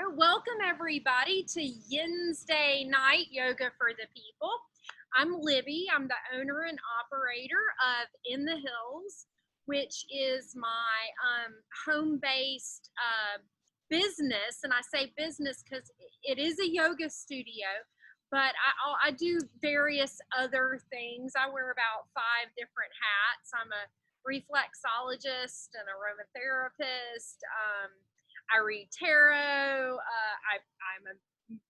All right, welcome everybody to Yinsday Night Yoga for the People. I'm Libby. I'm the owner and operator of In the Hills, which is my home-based business. And I say business because it is a yoga studio, but I do various other things. I wear about 5 different hats. I'm a reflexologist and aromatherapist. I read tarot. I'm a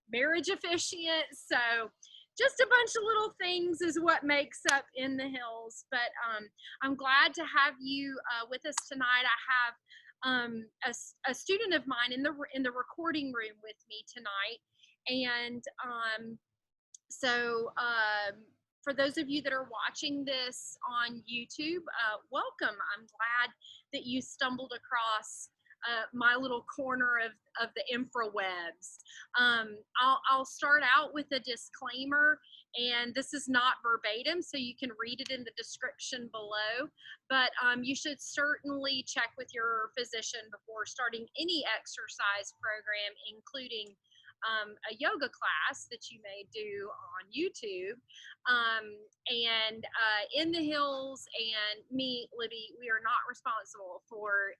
marriage officiant. So just a bunch of little things is what makes up In the Hills. But I'm glad to have you with us tonight. I have a student of mine in the recording room with me tonight. And for those of you that are watching this on YouTube, welcome. I'm glad that you stumbled across my little corner of the infrawebs. I'll start out with a disclaimer, and this is not verbatim, so you can read it in the description below, but you should certainly check with your physician before starting any exercise program, including a yoga class that you may do on YouTube. In the Hills and me, Libby, we are not responsible for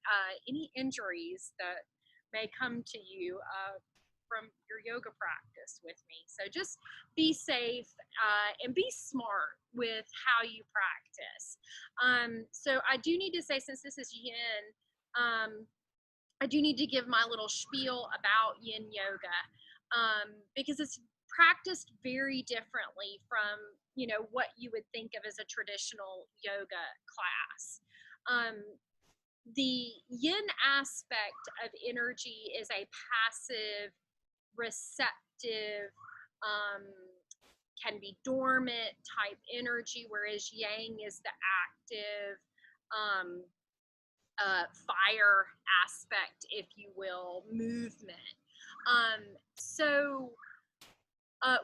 any injuries that may come to you from your yoga practice with me. So just be safe and be smart with how you practice. So I do need to say, since this is Yin, I do need to give my little spiel about Yin Yoga. Because it's practiced very differently from, what you would think of as a traditional yoga class. The Yin aspect of energy is a passive, receptive, can be dormant type energy, whereas Yang is the active, fire aspect, if you will, movement.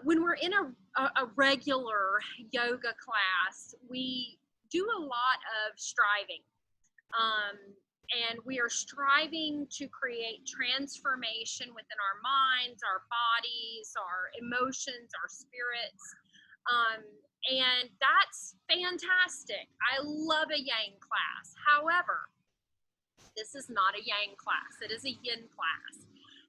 When we're in a regular yoga class, we do a lot of striving. And we are striving to create transformation within our minds, our bodies, our emotions, our spirits. And that's fantastic. I love a Yang class. However, this is not a Yang class. It is a Yin class.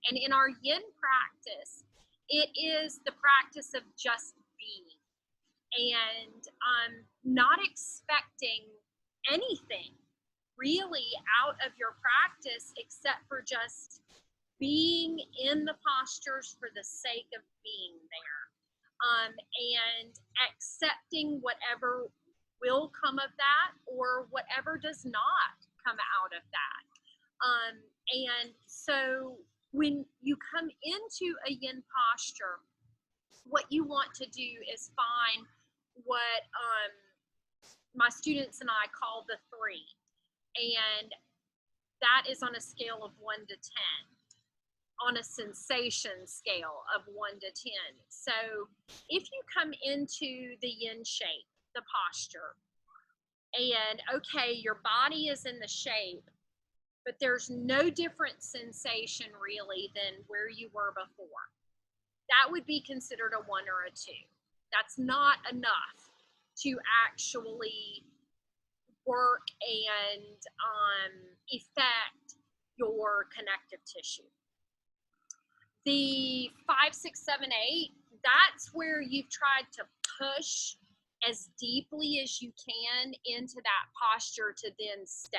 And in our Yin practice, it is the practice of just being and not expecting anything really out of your practice except for just being in the postures for the sake of being there, and accepting whatever will come of that or whatever does not come out of that. And so when you come into a Yin posture, what you want to do is find what my students and I call the 3. And that is on a scale of 1 to 10, on a sensation scale of 1 to 10. So if you come into the Yin shape, the posture, and okay, your body is in the shape, but there's no different sensation really than where you were before, that would be considered a 1 or a 2. That's not enough to actually work and affect your connective tissue. The 5, 6, 7, 8, that's where you've tried to push as deeply as you can into that posture to then stay.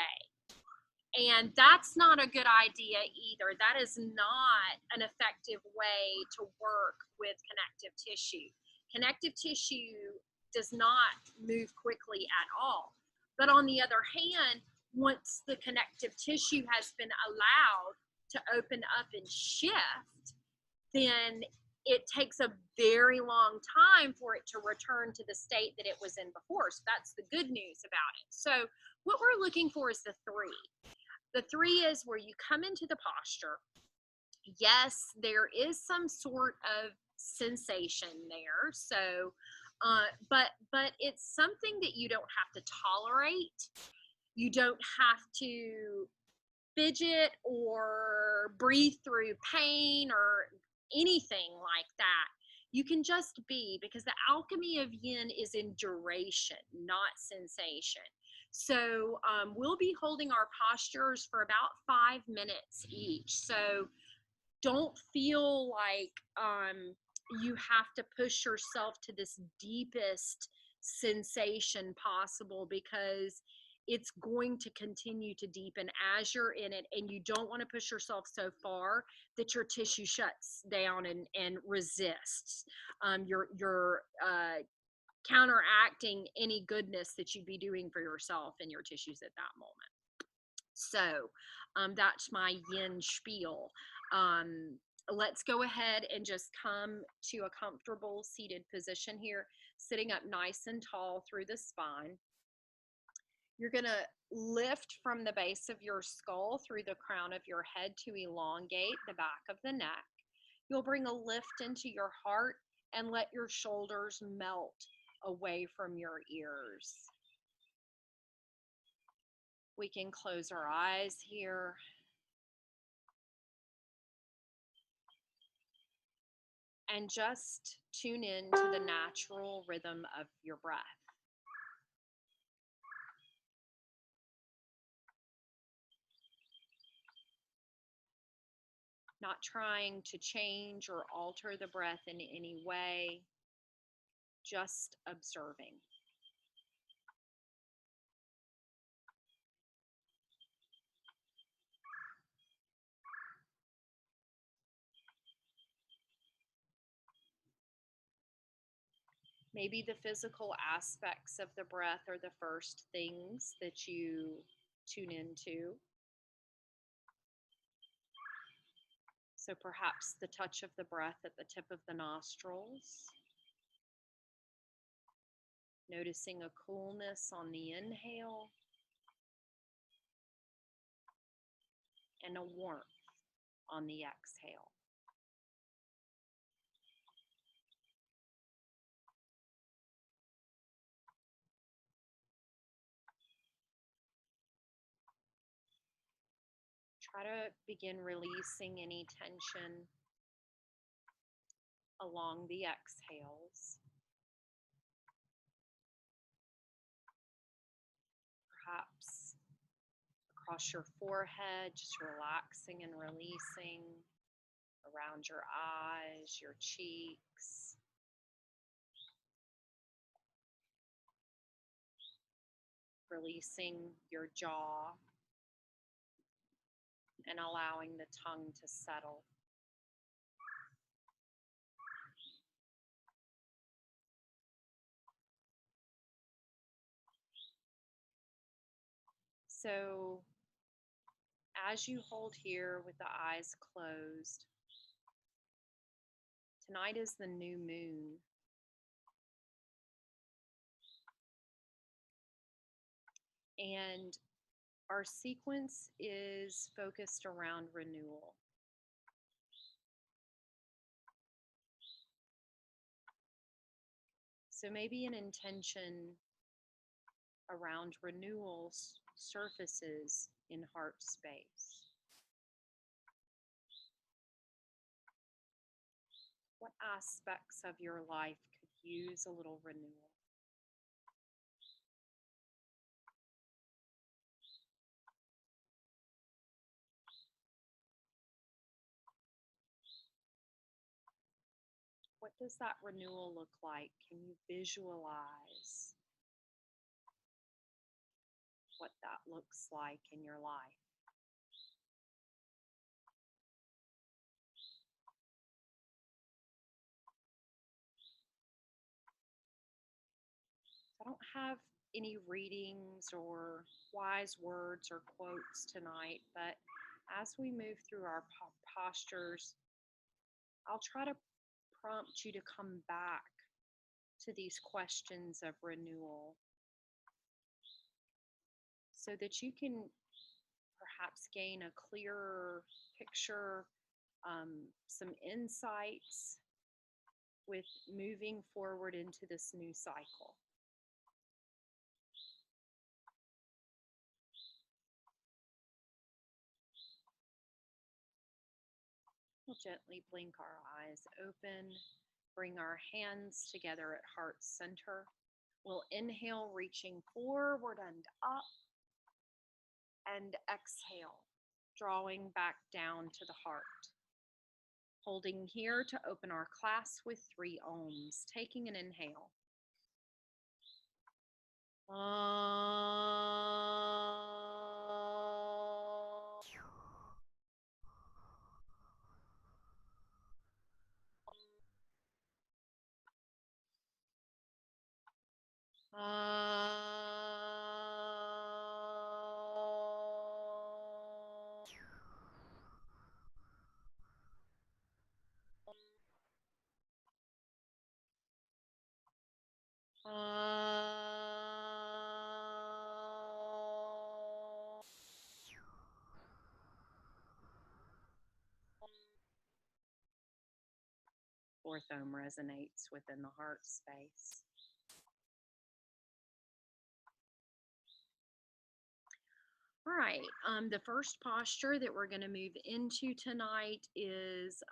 And that's not a good idea either. That is not an effective way to work with connective tissue. Connective tissue does not move quickly at all. But on the other hand, once the connective tissue has been allowed to open up and shift, then it takes a very long time for it to return to the state that it was in before. So that's the good news about it. So what we're looking for is the 3. The 3 is where you come into the posture. Yes, there is some sort of sensation there. So, but it's something that you don't have to tolerate. You don't have to fidget or breathe through pain or anything like that. You can just be, because the alchemy of yin is in duration, not sensation. So we'll be holding our postures for about 5 minutes each. So don't feel like you have to push yourself to this deepest sensation possible, because it's going to continue to deepen as you're in it, and you don't want to push yourself so far that your tissue shuts down and resists. You're counteracting any goodness that you'd be doing for yourself and your tissues at that moment. So that's my yin spiel. Let's go ahead and just come to a comfortable seated position here, sitting up nice and tall through the spine. You're going to lift from the base of your skull through the crown of your head to elongate the back of the neck. You'll bring a lift into your heart and let your shoulders melt away from your ears. We can close our eyes here. And just tune in to the natural rhythm of your breath. Not trying to change or alter the breath in any way, just observing. Maybe the physical aspects of the breath are the first things that you tune into. So perhaps the touch of the breath at the tip of the nostrils. Noticing a coolness on the inhale and a warmth on the exhale. Try to begin releasing any tension along the exhales. Perhaps across your forehead, just relaxing and releasing, around your eyes, your cheeks. Releasing your jaw and allowing the tongue to settle. So as you hold here with the eyes closed, tonight is the new moon. And our sequence is focused around renewal. So maybe an intention around renewals surfaces in heart space. What aspects of your life could use a little renewal? What does that renewal look like? Can you visualize what that looks like in your life? I don't have any readings or wise words or quotes tonight, but as we move through our postures, I'll try to prompt you to come back to these questions of renewal so that you can perhaps gain a clearer picture, some insights with moving forward into this new cycle. We'll gently blink our eyes open, bring our hands together at heart center. We'll inhale, reaching forward and up, and exhale, drawing back down to the heart. Holding here to open our class with 3 ohms, taking an inhale. Fourth ohm resonates within the heart space. All right, the first posture that we're going to move into tonight is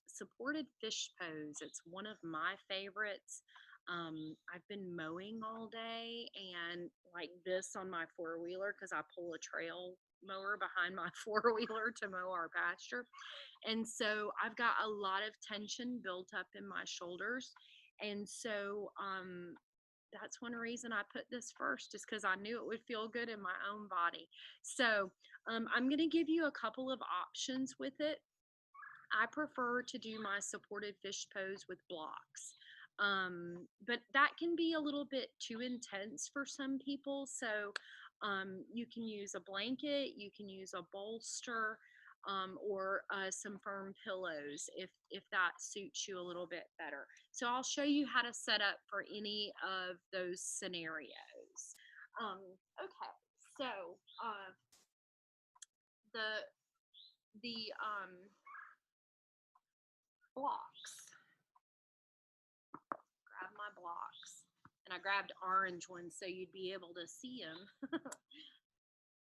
supported fish pose. It's one of my favorites. I've been mowing all day and like this on my four-wheeler because I pull a trail mower behind my four-wheeler to mow our pasture. And so I've got a lot of tension built up in my shoulders. And so that's one reason I put this first, is because I knew it would feel good in my own body. So I'm going to give you a couple of options with it. I prefer to do my supported fish pose with blocks. But that can be a little bit too intense for some people. So you can use a blanket, you can use a bolster, or some firm pillows if that suits you a little bit better. So I'll show you how to set up for any of those scenarios. Okay, so the blocks. Grab my blocks, and I grabbed orange ones so you'd be able to see them.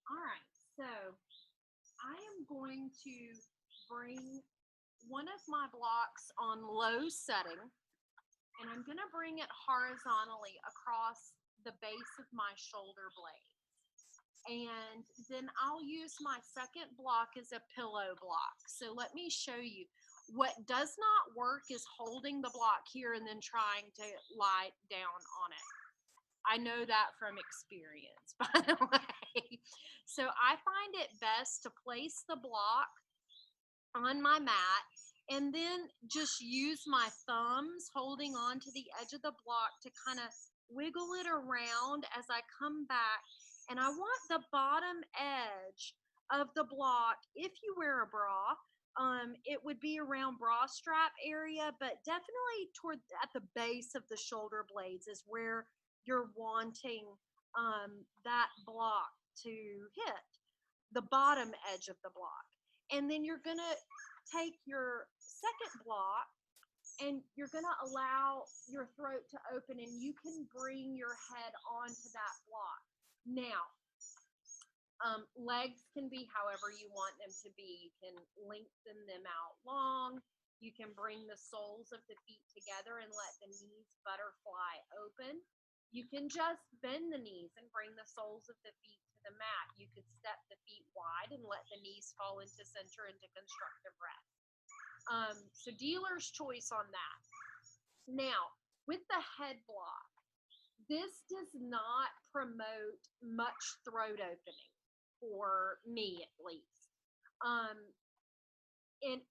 All right, so I am going to bring one of my blocks on low setting, and I'm going to bring it horizontally across the base of my shoulder blades. And then I'll use my second block as a pillow block. So let me show you. What does not work is holding the block here and then trying to lie down on it. I know that from experience, by the way. So I find it best to place the block on my mat and then just use my thumbs holding on to the edge of the block to kind of wiggle it around as I come back. And I want the bottom edge of the block, if you wear a bra, it would be around bra strap area, but definitely toward at the base of the shoulder blades is where you're wanting that block to hit, the bottom edge of the block. And then you're going to take your second block and you're going to allow your throat to open, and you can bring your head onto that block. Now, legs can be however you want them to be. You can lengthen them out long. You can bring the soles of the feet together and let the knees butterfly open. You can just bend the knees and bring the soles of the feet to the mat. You could step the feet wide and let the knees fall into center into constructive rest. So dealer's choice on that. Now, with the head block, this does not promote much throat opening for me, at least. And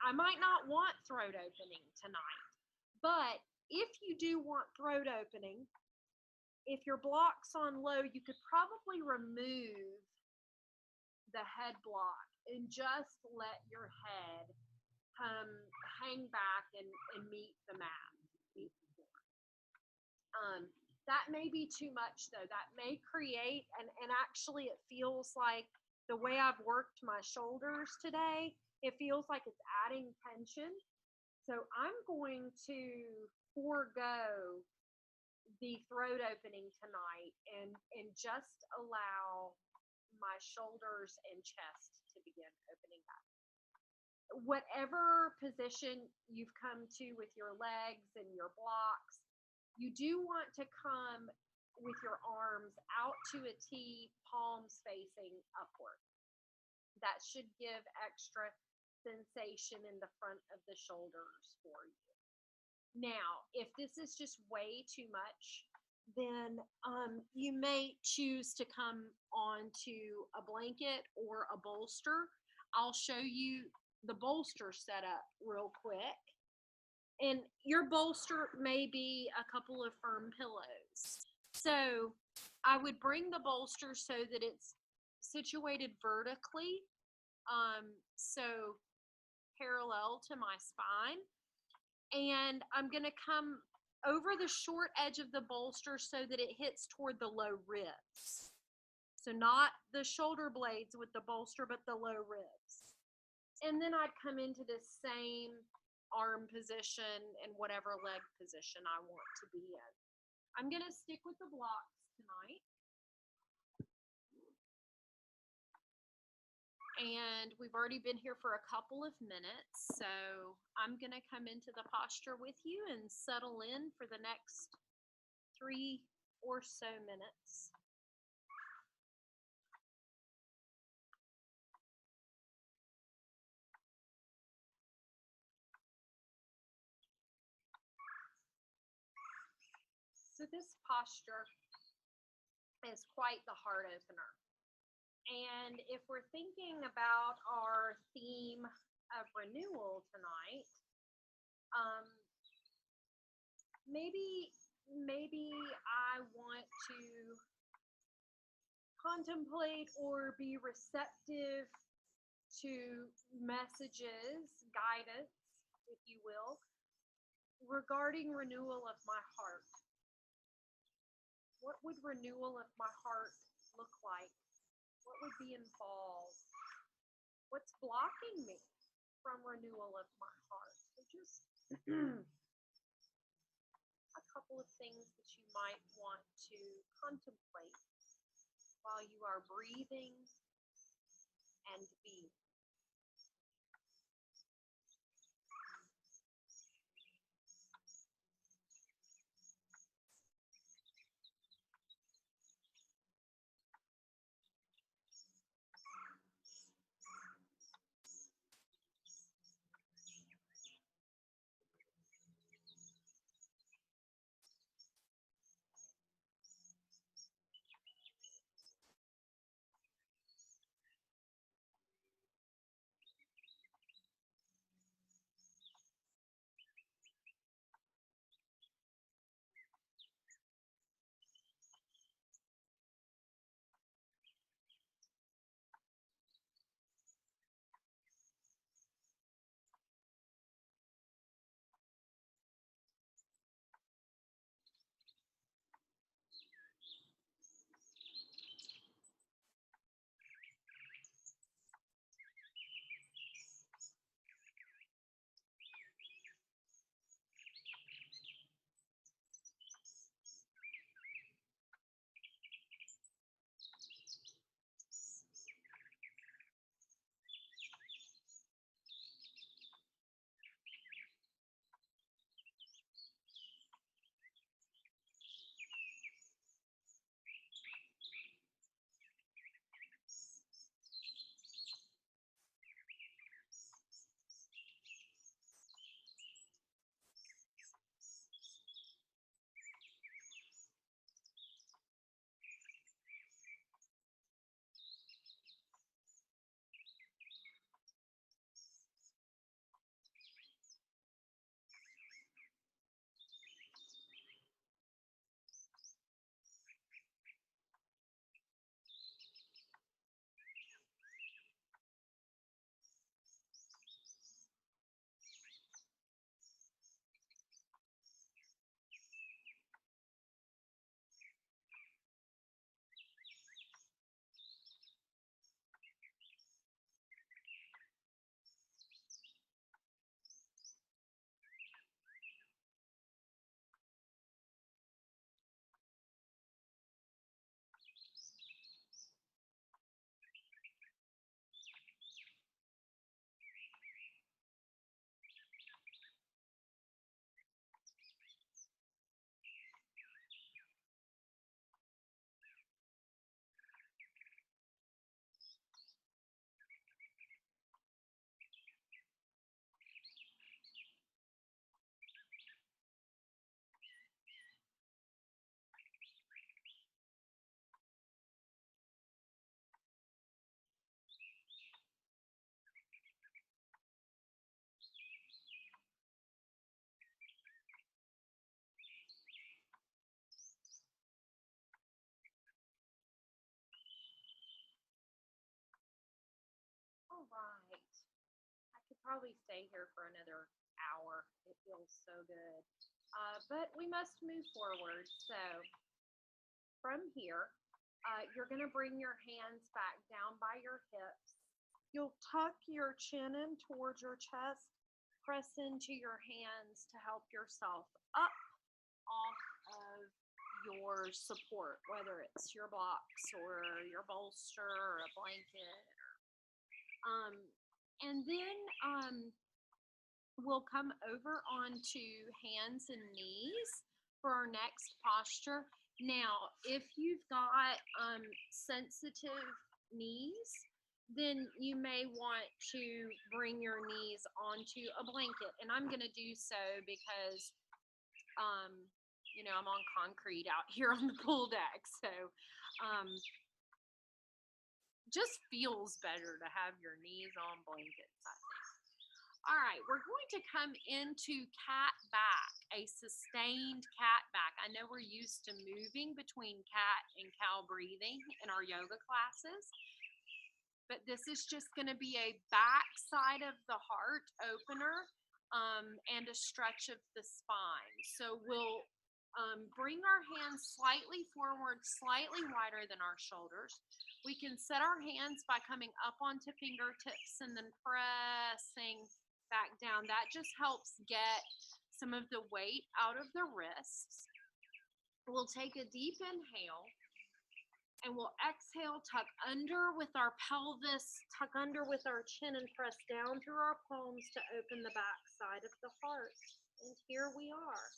I might not want throat opening tonight, but if you do want throat opening, if your block's on low, you could probably remove the head block and just let your head hang back and meet the mat, meet the floor. That may be too much though. That may create, and actually it feels like the way I've worked my shoulders today, it feels like it's adding tension. So I'm going to forego the throat opening tonight and just allow my shoulders and chest to begin opening up. whatever position you've come to with your legs and your blocks, you do want to come with your arms out to a T, palms facing upward. That should give extra sensation in the front of the shoulders for you. Now, if this is just way too much, then you may choose to come onto a blanket or a bolster. I'll show you the bolster setup real quick. And your bolster may be a couple of firm pillows. So I would bring the bolster so that it's situated vertically, so parallel to my spine. And I'm going to come over the short edge of the bolster so that it hits toward the low ribs. So not the shoulder blades with the bolster, but the low ribs. And then I'd come into this same arm position and whatever leg position I want to be in. I'm going to stick with the blocks tonight. And we've already been here for a couple of minutes, so I'm going to come into the posture with you and settle in for the next 3 or so minutes. So this posture is quite the heart opener. And if we're thinking about our theme of renewal tonight, maybe I want to contemplate or be receptive to messages, guidance, if you will, regarding renewal of my heart. What would renewal of my heart look like? What would be involved? What's blocking me from renewal of my heart? So just a couple of things that you might want to contemplate while you are breathing and being. probably stay here for another hour. It feels so good. But we must move forward. So from here, you're going to bring your hands back down by your hips. You'll tuck your chin in towards your chest. Press into your hands to help yourself up off of your support, whether it's your blocks or your bolster or a blanket. And then we'll come over onto hands and knees for our next posture. Now, if you've got sensitive knees, then you may want to bring your knees onto a blanket. And I'm going to do so because, I'm on concrete out here on the pool deck. So just feels better to have your knees on blankets, I think. All right, we're going to come into cat back, a sustained cat back. I know we're used to moving between cat and cow breathing in our yoga classes, but this is just going to be a back side of the heart opener and a stretch of the spine. So we'll bring our hands slightly forward, slightly wider than our shoulders. We can set our hands by coming up onto fingertips and then pressing back down. That just helps get some of the weight out of the wrists. We'll take a deep inhale. And we'll exhale, tuck under with our pelvis, tuck under with our chin, and press down through our palms to open the back side of the heart. And here we are.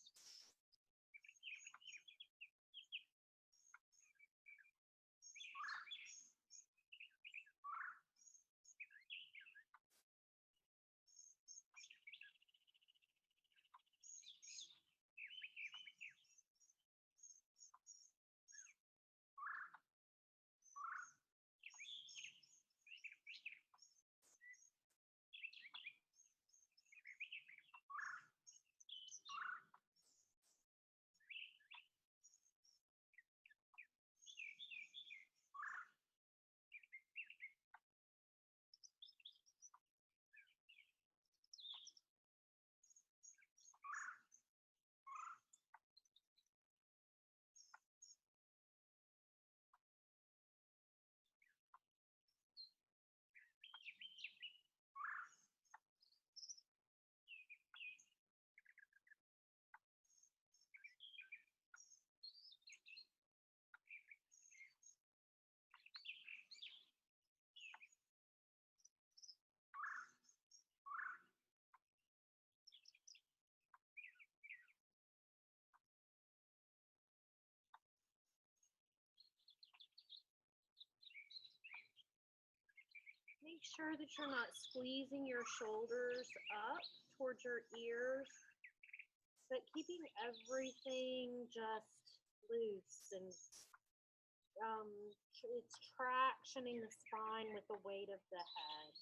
Make sure that you're not squeezing your shoulders up towards your ears, but keeping everything just loose, and it's tractioning the spine with the weight of the head.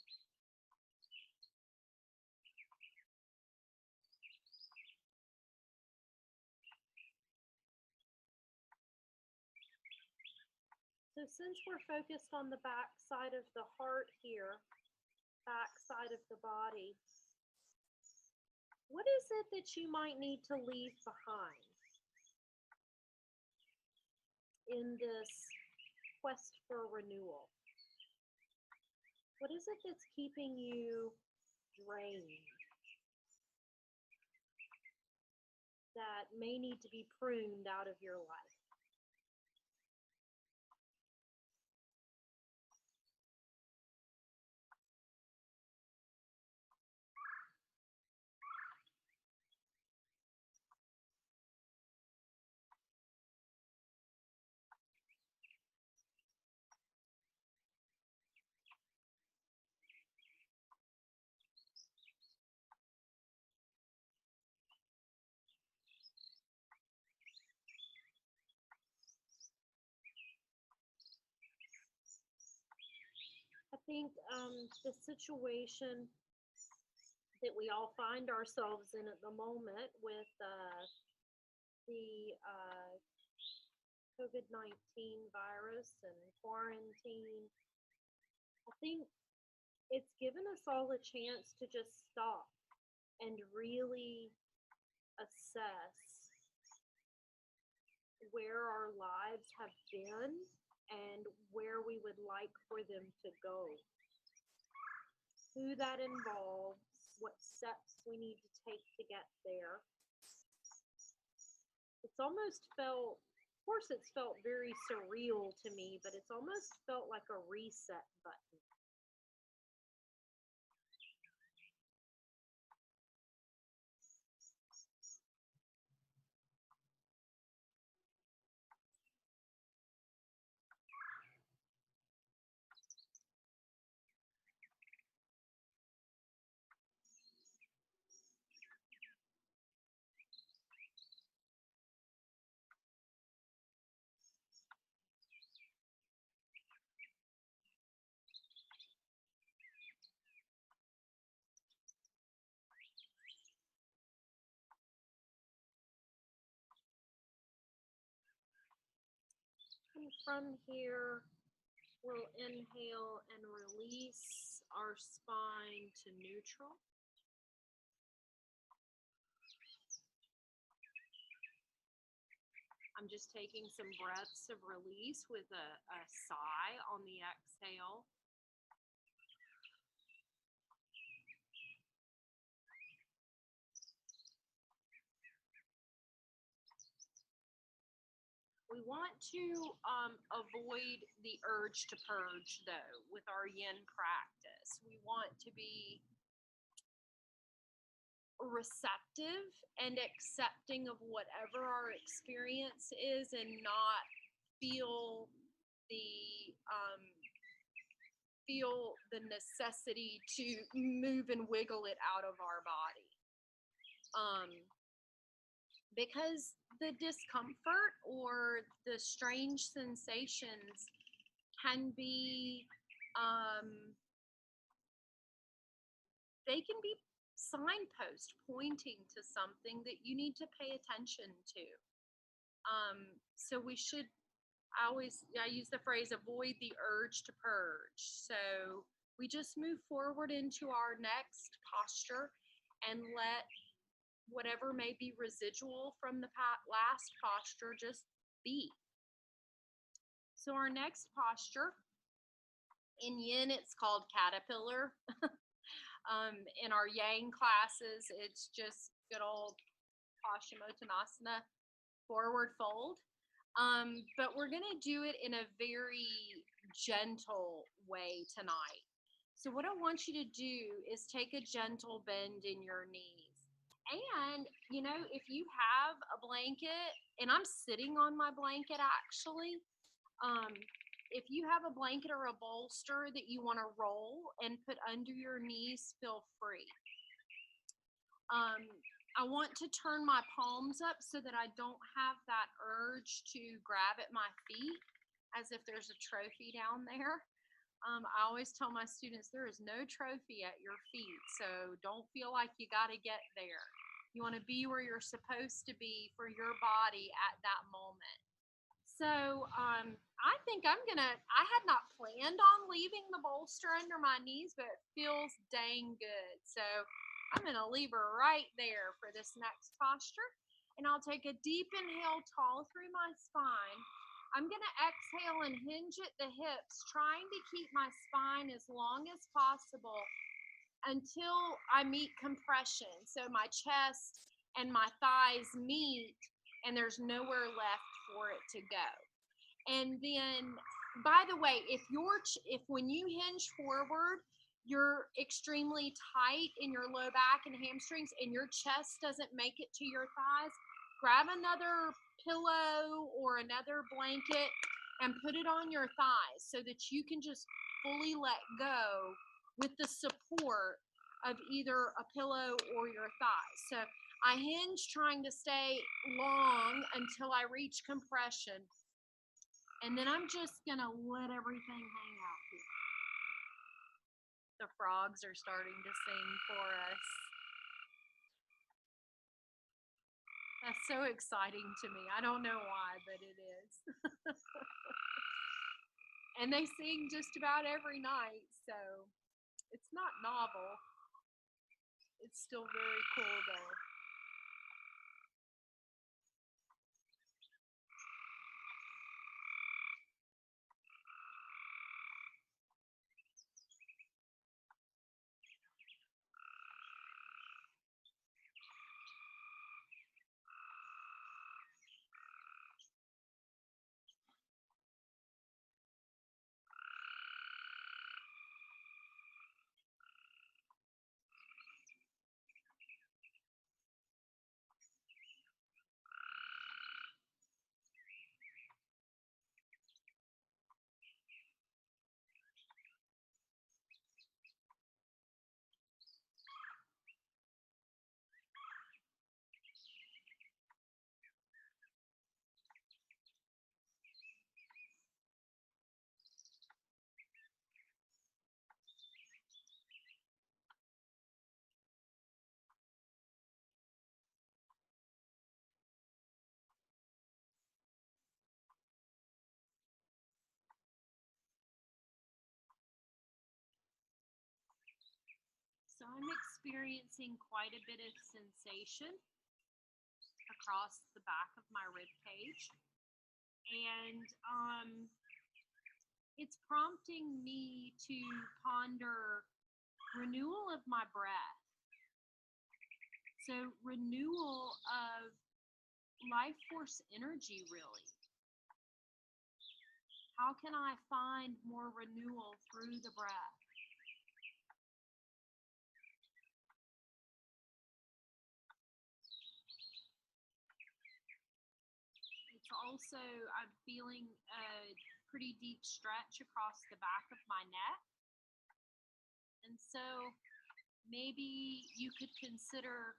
So since we're focused on the back side of the heart here, back side of the body, what is it that you might need to leave behind in this quest for renewal? What is it that's keeping you drained, that may need to be pruned out of your life? I think the situation that we all find ourselves in at the moment with the COVID-19 virus and quarantine, I think it's given us all a chance to just stop and really assess where our lives have been and where we would like for them to go. Who that involves, what steps we need to take to get there. It's almost felt, of course, it's felt very surreal to me, but it's almost felt like a reset button. And from here, we'll inhale and release our spine to neutral. I'm just taking some breaths of release with a sigh on the exhale. We want to avoid the urge to purge, though, with our yin practice. We want to be receptive and accepting of whatever our experience is and not feel the necessity to move and wiggle it out of our body. Because the discomfort or the strange sensations can be, they can be signpost pointing to something that you need to pay attention to. So we should, I use the phrase, avoid the urge to purge. So we just move forward into our next posture and let whatever may be residual from the last posture just be. So our next posture, in yin it's called caterpillar. In our yang classes, it's just good old Paschimottanasana, forward fold. But we're gonna do it in a very gentle way tonight. So what I want you to do is take a gentle bend in your knees. And, you know, if you have a blanket, and I'm sitting on my blanket actually, if you have a blanket or a bolster that you want to roll and put under your knees, feel free. I want to turn my palms up so that I don't have that urge to grab at my feet as if there's a trophy down there. I always tell my students there is no trophy at your feet, so don't feel like you got to get there. You want to be where you're supposed to be for your body at that moment. So I think I had not planned on leaving the bolster under my knees, but it feels dang good. So I'm going to leave her right there for this next posture. And I'll take a deep inhale tall through my spine. I'm going to exhale and hinge at the hips, trying to keep my spine as long as possible until I meet compression. So my chest and my thighs meet and there's nowhere left for it to go. And then, by the way, if when you hinge forward, you're extremely tight in your low back and hamstrings and your chest doesn't make it to your thighs, grab another pillow or another blanket and put it on your thighs so that you can just fully let go with the support of either a pillow or your thighs. So I hinge trying to stay long until I reach compression. And then I'm just going to let everything hang out here. The frogs are starting to sing for us. That's so exciting to me. I don't know why, but it is. And they sing just about every night, so It's not novel. It's still very cool though. So I'm experiencing quite a bit of sensation across the back of my rib cage. And it's prompting me to ponder renewal of my breath. So renewal of life force energy, really. How can I find more renewal through the breath? It's also, I'm feeling a pretty deep stretch across the back of my neck. And so maybe you could consider,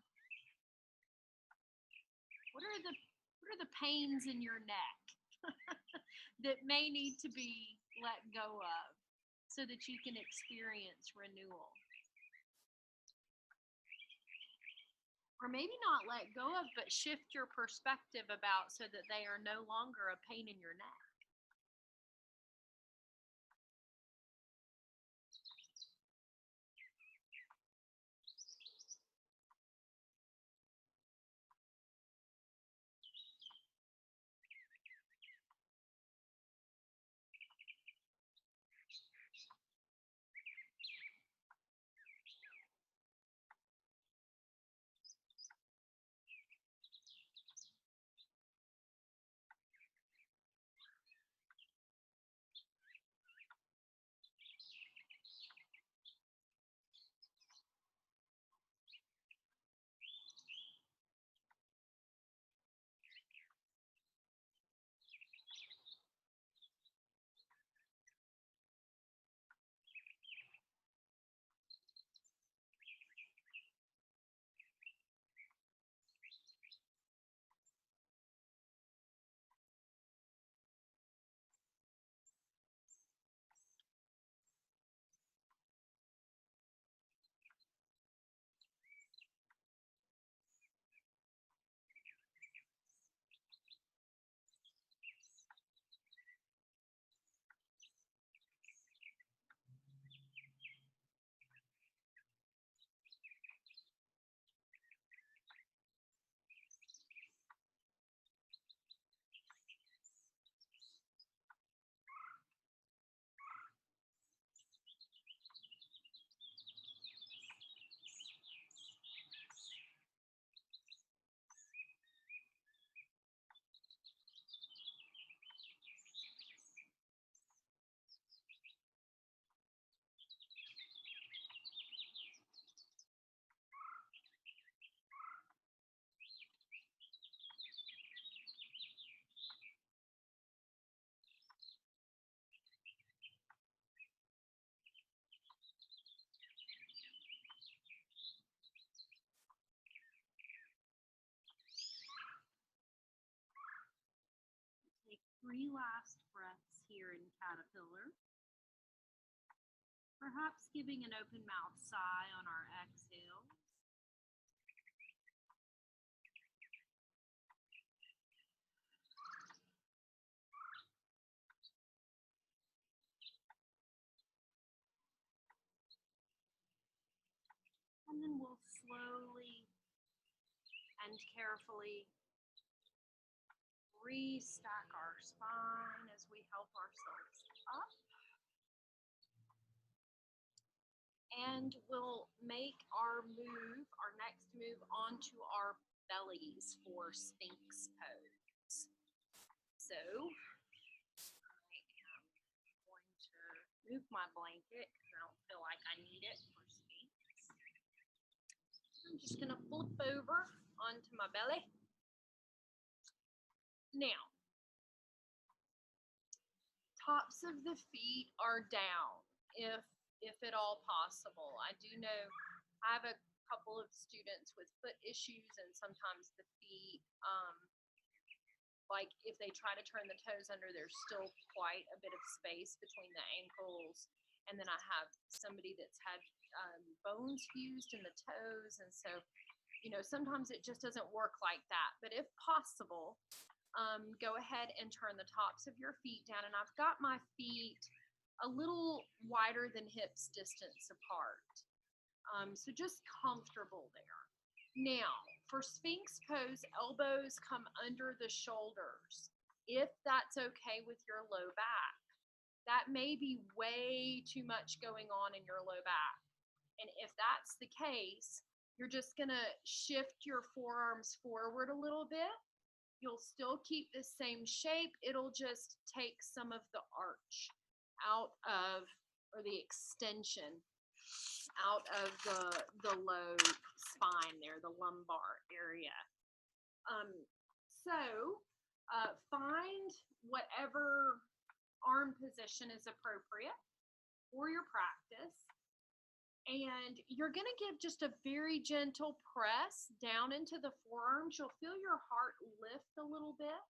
what are the pains in your neck that may need to be let go of so that you can experience renewal? Or maybe not let go of, but shift your perspective about so that they are no longer a pain in your neck. Take 3 last breaths here in caterpillar. Perhaps giving an open mouth sigh on our exhale. we'll slowly and carefully restack our spine as we help ourselves up. And we'll make our next move onto our bellies for Sphinx pose. So I am going to move my blanket because I don't feel like I need it for Sphinx. I'm just going to flip over onto my belly. Now, tops of the feet are down if at all possible. I do know I have a couple of students with foot issues, and sometimes the feet, like if they try to turn the toes under, there's still quite a bit of space between the ankles. And then I have somebody that's had bones fused in the toes, and so, you know, sometimes it just doesn't work like that. But if possible, go ahead and turn the tops of your feet down. And I've got my feet a little wider than hips distance apart. So just comfortable there. Now, for Sphinx pose, elbows come under the shoulders, if that's okay with your low back. That may be way too much going on in your low back. And if that's the case, you're just gonna shift your forearms forward a little bit. You'll still keep the same shape. It'll just take some of the arch out of, or the extension out of the low spine there, the lumbar area. So find whatever arm position is appropriate for your practice. And you're going to give just a very gentle press down into the forearms. You'll feel your heart lift a little bit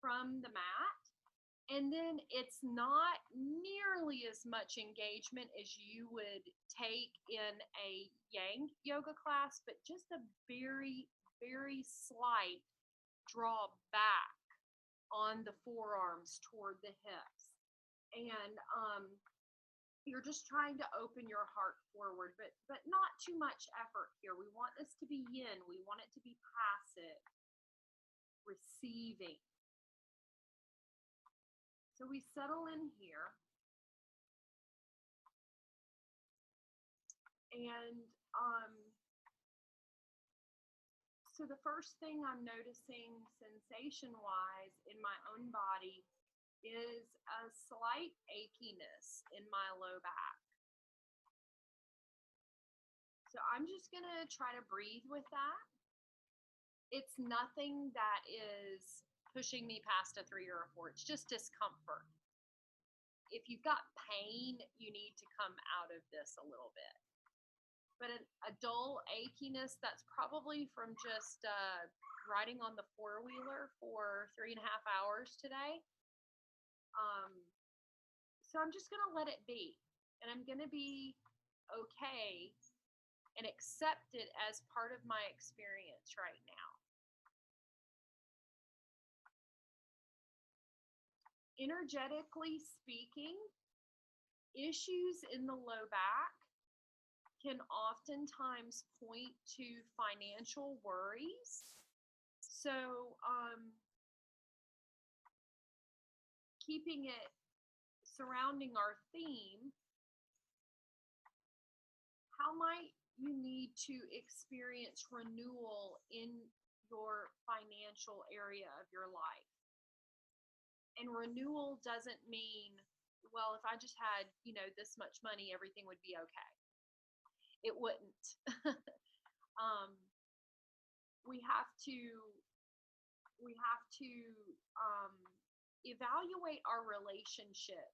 from the mat. And then it's not nearly as much engagement as you would take in a Yang yoga class, but just a very, very slight draw back on the forearms toward the hips. And you're just trying to open your heart forward, but not too much effort here. We want this to be yin. We want it to be passive, receiving. So we settle in here. And so the first thing I'm noticing sensation-wise in my own body is a slight achiness in my low back. So I'm just gonna try to breathe with that. It's nothing that is pushing me past a 3 or a 4. It's just discomfort. If you've got pain, you need to come out of this a little bit. But a dull achiness, that's probably from just riding on the four-wheeler for 3.5 hours today. So I'm just gonna let it be, and I'm gonna be okay and accept it as part of my experience right now. Energetically speaking, issues in the low back can oftentimes point to financial worries. So keeping it surrounding our theme, how might you need to experience renewal in your financial area of your life? And renewal doesn't mean, well, if I just had, you know, this much money, everything would be okay. It wouldn't. We have to evaluate our relationship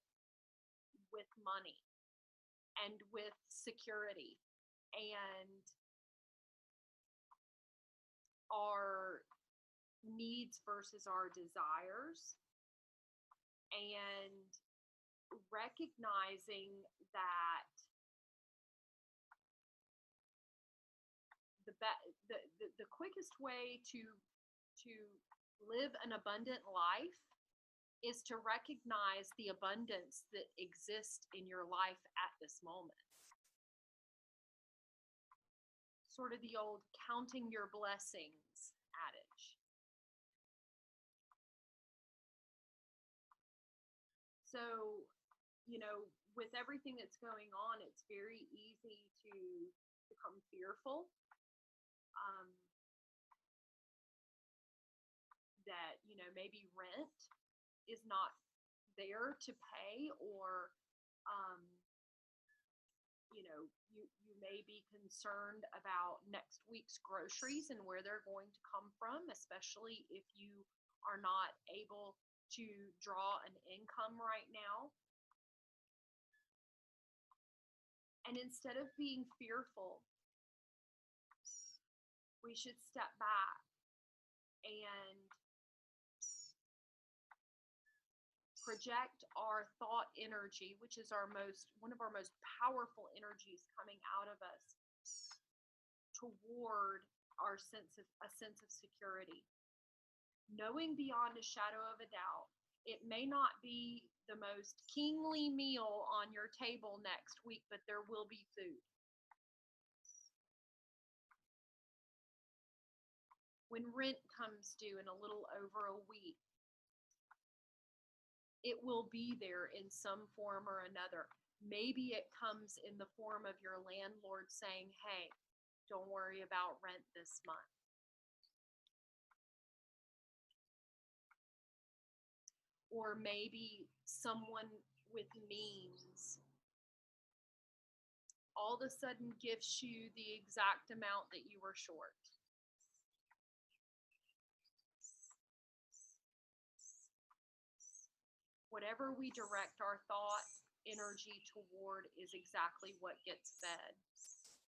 with money and with security and our needs versus our desires, and recognizing that the quickest way to live an abundant life is to recognize the abundance that exists in your life at this moment. sort of the old counting your blessings adage. So, with everything that's going on, it's very easy to become fearful. That, maybe rent is not there to pay, or, you may be concerned about next week's groceries and where they're going to come from, especially if you are not able to draw an income right now. And instead of being fearful, we should step back and project our thought energy, which is one of our most powerful energies coming out of us, toward a sense of security. Knowing beyond a shadow of a doubt, it may not be the most kingly meal on your table next week, but there will be food. When rent comes due in a little over a week, it will be there in some form or another. Maybe it comes in the form of your landlord saying, hey, don't worry about rent this month. Or maybe someone with means all of a sudden gives you the exact amount that you were short. Whatever we direct our thought energy toward is exactly what gets fed.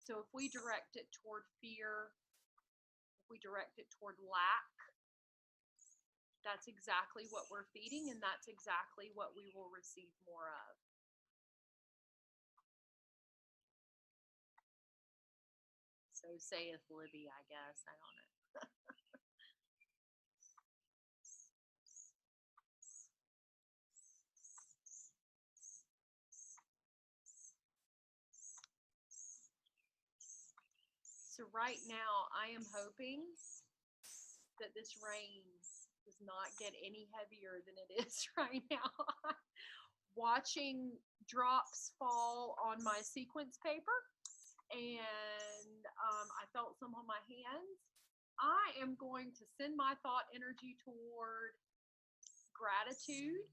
So if we direct it toward fear, if we direct it toward lack, that's exactly what we're feeding, and that's exactly what we will receive more of. So saith Libby, I guess. I don't know. So right now, I am hoping that this rain does not get any heavier than it is right now. Watching drops fall on my sequence paper, and I felt some on my hands. I am going to send my thought energy toward gratitude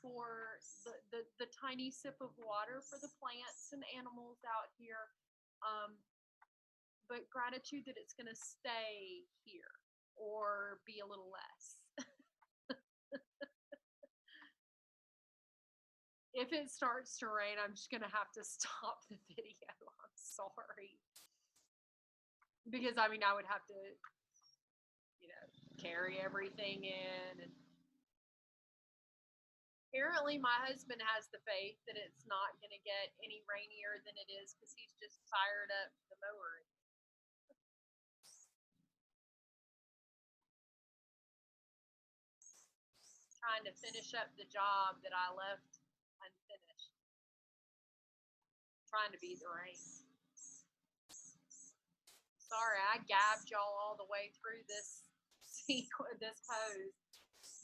for the tiny sip of water for the plants and animals out here. But gratitude that it's going to stay here or be a little less. If it starts to rain, I'm just going to have to stop the video. I'm sorry. Because, I would have to, carry everything in. And apparently my husband has the faith that it's not going to get any rainier than it is because he's just fired up the mower. Trying to finish up the job that I left unfinished. Trying to beat the rain. Sorry, I gabbed y'all all the way through this pose.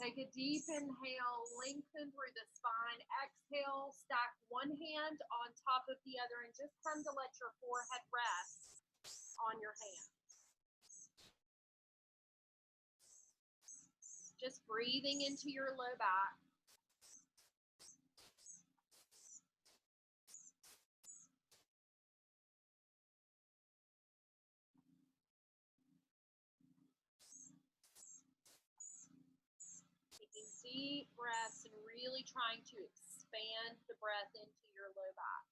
Take a deep inhale, lengthen through the spine. Exhale, stack one hand on top of the other and just come to let your forehead rest on your hand. Just breathing into your low back. Taking deep breaths and really trying to expand the breath into your low back.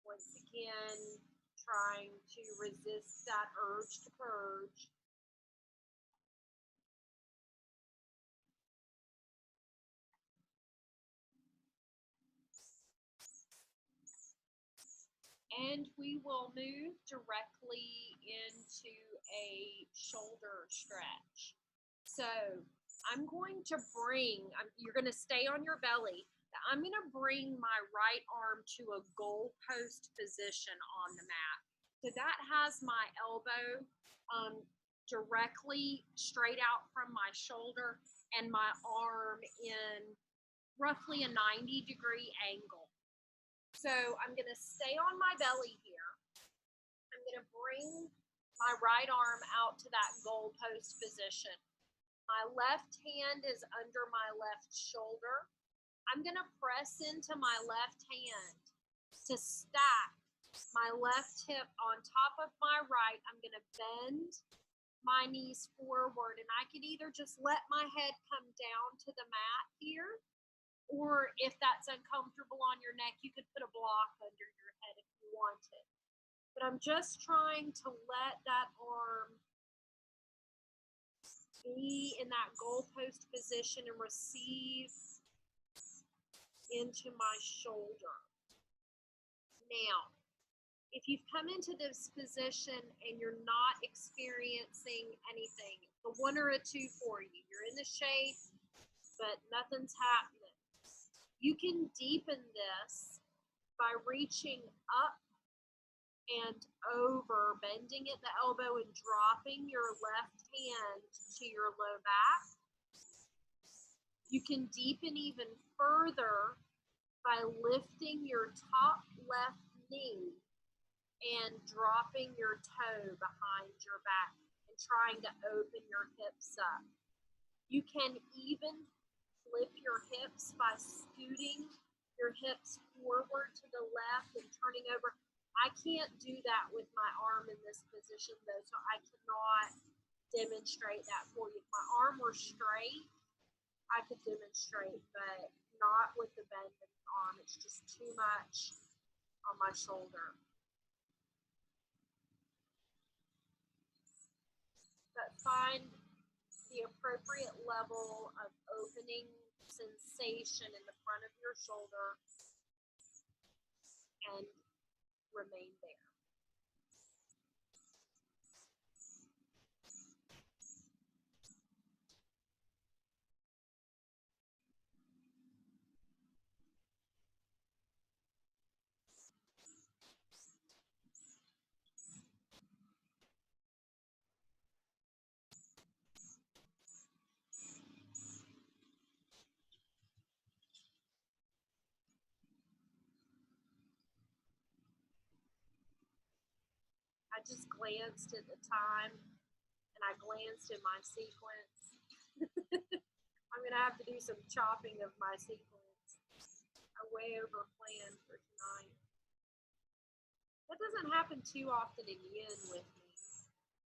Once again, trying to resist that urge to purge. And we will move directly into a shoulder stretch. So I'm going to you're going to stay on your belly, I'm going to bring my right arm to a goalpost position on the mat. So that has my elbow directly straight out from my shoulder and my arm in roughly a 90-degree angle. So I'm going to stay on my belly here. I'm going to bring my right arm out to that goalpost position. My left hand is under my left shoulder. I'm going to press into my left hand to stack my left hip on top of my right. I'm going to bend my knees forward, and I could either just let my head come down to the mat here, or if that's uncomfortable on your neck, you could put a block under your head if you wanted. But I'm just trying to let that arm be in that goalpost position and receive into my shoulder. Now, if you've come into this position and you're not experiencing anything, it's a 1 or a 2 for you. You're in the shade, but nothing's happening. You can deepen this by reaching up and over, bending at the elbow and dropping your left hand to your low back. You can deepen even further by lifting your top left knee and dropping your toe behind your back and trying to open your hips up. You can even flip your hips by scooting your hips forward to the left and turning over. I can't do that with my arm in this position though, so I cannot demonstrate that for you. If my arm were straight, I could demonstrate, but not with the bend in the arm. It's just too much on my shoulder. But find the appropriate level of opening sensation in the front of your shoulder and remain there. I just glanced at the time and I glanced at my sequence. I'm going to have to do some chopping of my sequence. I way over planned for tonight. That doesn't happen too often in Yin with me.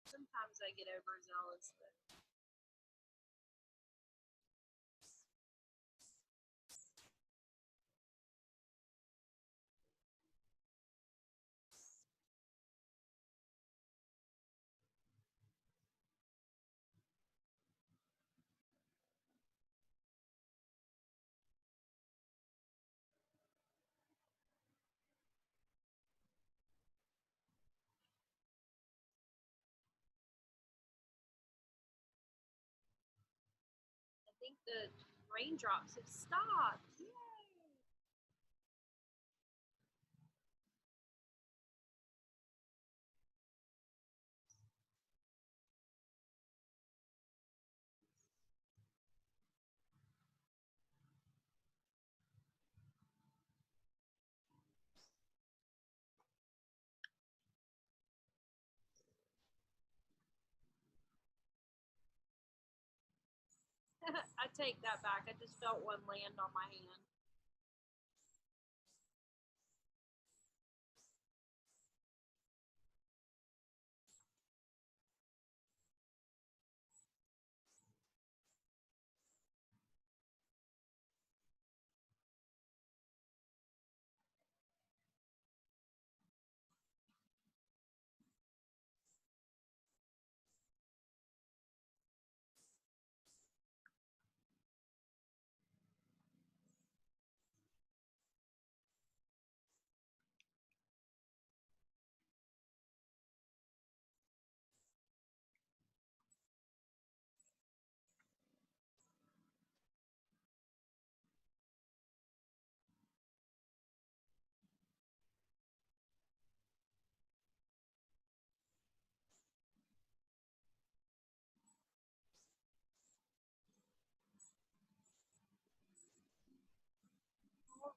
Sometimes I get overzealous, but I think the raindrops have stopped. Yay! I take that back. I just felt one land on my hand.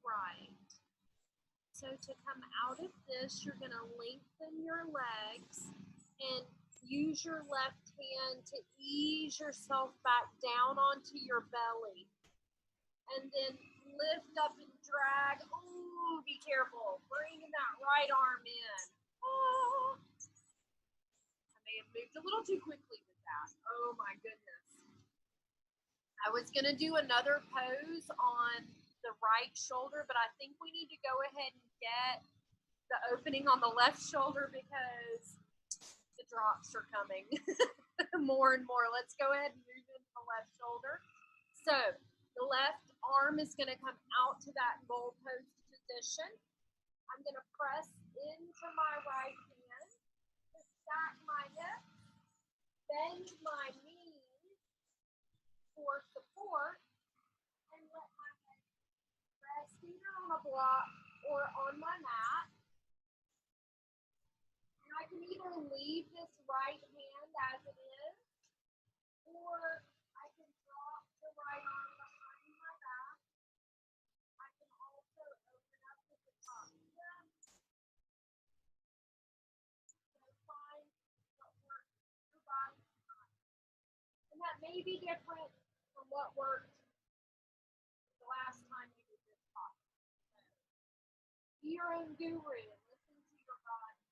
right. So to come out of this, you're going to lengthen your legs and use your left hand to ease yourself back down onto your belly. And then lift up and drag. Ooh, be careful. Bring that right arm in. Oh, I may have moved a little too quickly with that. Oh my goodness. I was going to do another pose on the right shoulder, but I think we need to go ahead and get the opening on the left shoulder because the drops are coming more and more. Let's go ahead and move into the left shoulder. So the left arm is going to come out to that goal pose position. I'm going to press into my right hand, stack my hips, bend my knees for support, and let my head rest either on a block or on my mat. And I can either leave this right hand as it is, or I can drop the right arm behind my back. I can also open up to the top here. So find what works for your body. And that may be different from what worked the last time you did this talk. Be your own guru and listen to your body.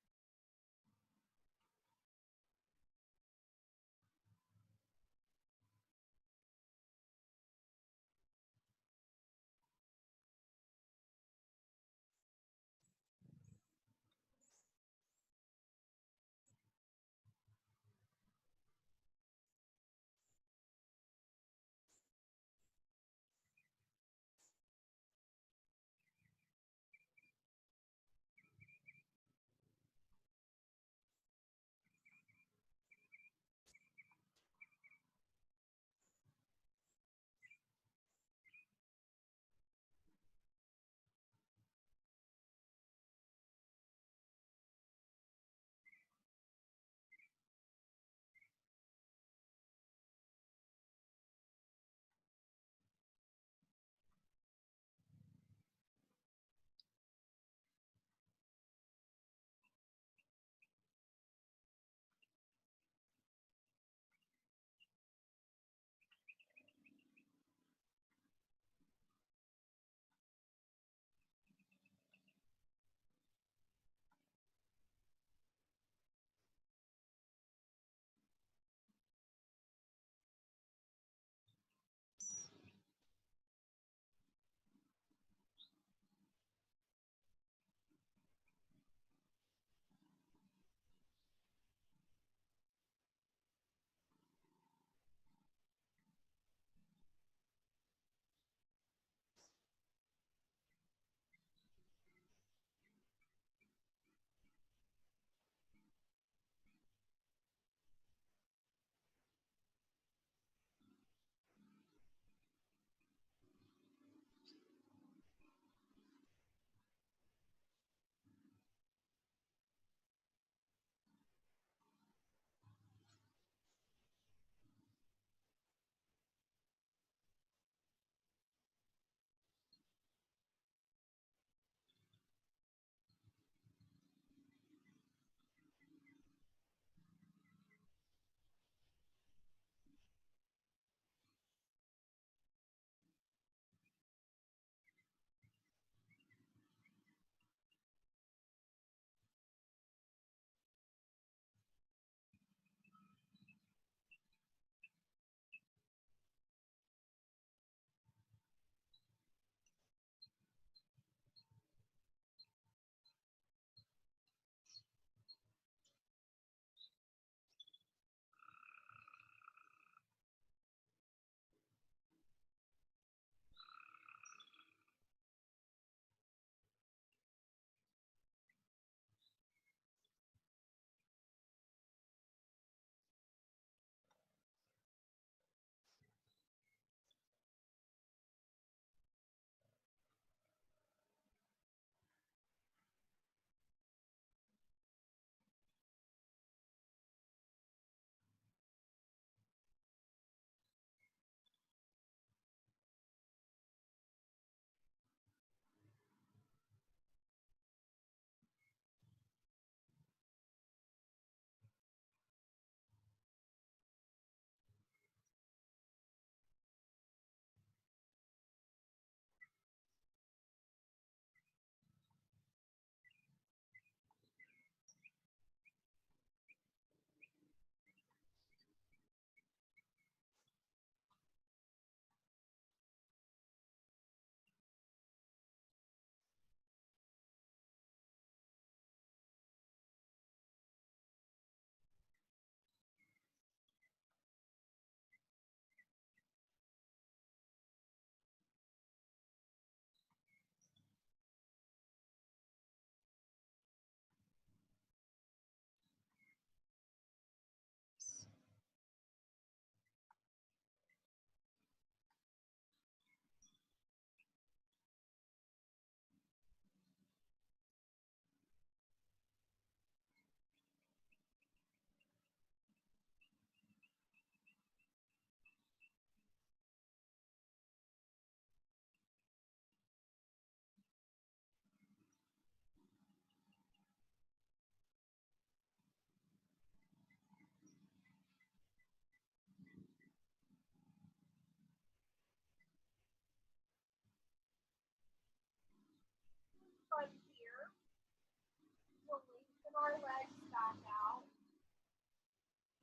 back out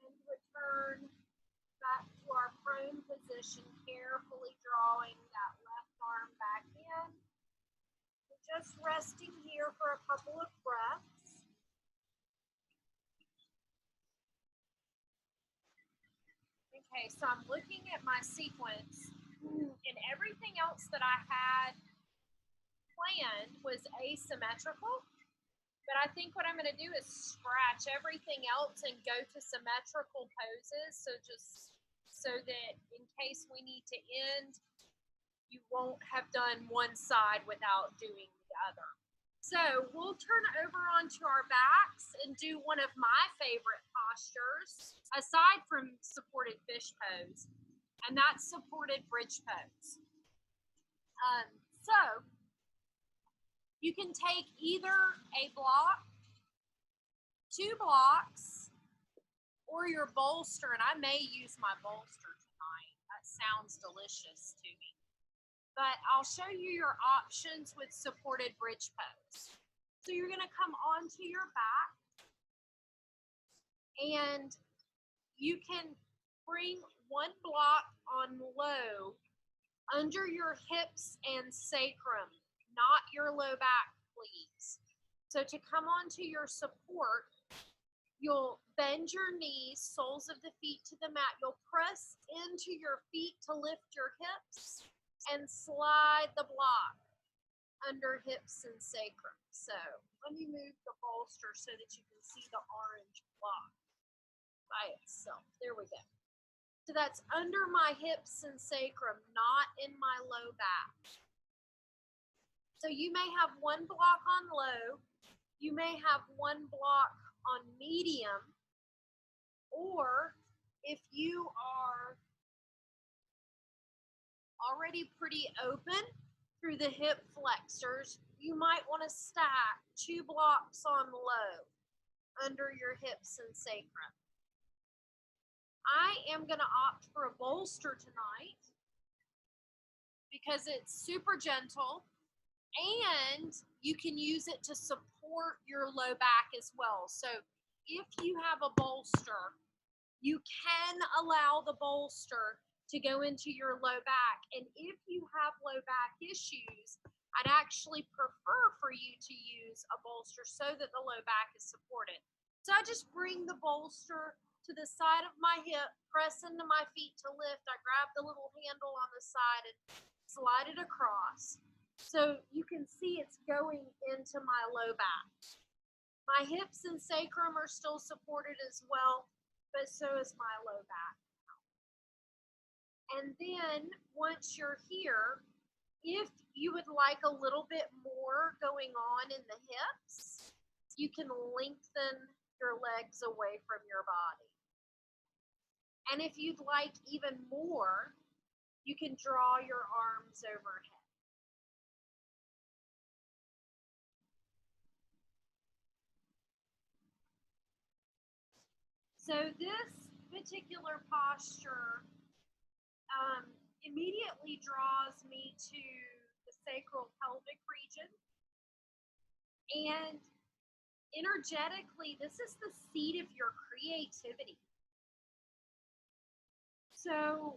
and return back to our prone position, carefully drawing that left arm back in. We're just resting here for a couple of breaths. Okay, so I'm looking at my sequence, and everything else that I had planned was asymmetrical. But I think what I'm going to do is scratch everything else and go to symmetrical poses. So just so that in case we need to end, you won't have done one side without doing the other. So we'll turn over onto our backs and do one of my favorite postures, aside from supported fish pose, and that's supported bridge pose. So you can take either a block, 2 blocks, or your bolster, and I may use my bolster tonight. That sounds delicious to me. But I'll show you your options with supported bridge pose. So you're going to come onto your back, and you can bring 1 block on low under your hips and sacrum, not your low back, please. So to come onto your support, you'll bend your knees, soles of the feet to the mat. You'll press into your feet to lift your hips and slide the block under hips and sacrum. So let me move the bolster so that you can see the orange block by itself. There we go. So that's under my hips and sacrum, not in my low back. So you may have 1 block on low, you may have 1 block on medium, or if you are already pretty open through the hip flexors, you might want to stack 2 blocks on low under your hips and sacrum. I am going to opt for a bolster tonight because it's super gentle, and you can use it to support your low back as well. So if you have a bolster, you can allow the bolster to go into your low back. And if you have low back issues, I'd actually prefer for you to use a bolster so that the low back is supported. So I just bring the bolster to the side of my hip, press into my feet to lift. I grab the little handle on the side and slide it across. So you can see it's going into my low back. My hips and sacrum are still supported as well, but so is my low back. And then once you're here, if you would like a little bit more going on in the hips, you can lengthen your legs away from your body. And if you'd like even more, you can draw your arms overhead. So this particular posture immediately draws me to the sacral pelvic region. And energetically, this is the seat of your creativity. So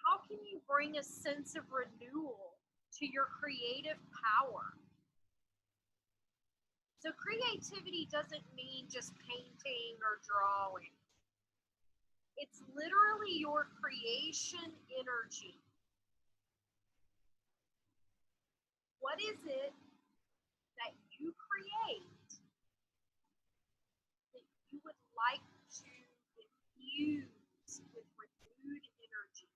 how can you bring a sense of renewal to your creative power? So creativity doesn't mean just painting or drawing. It's literally your creation energy. What is it that you create that you would like to infuse with renewed energy?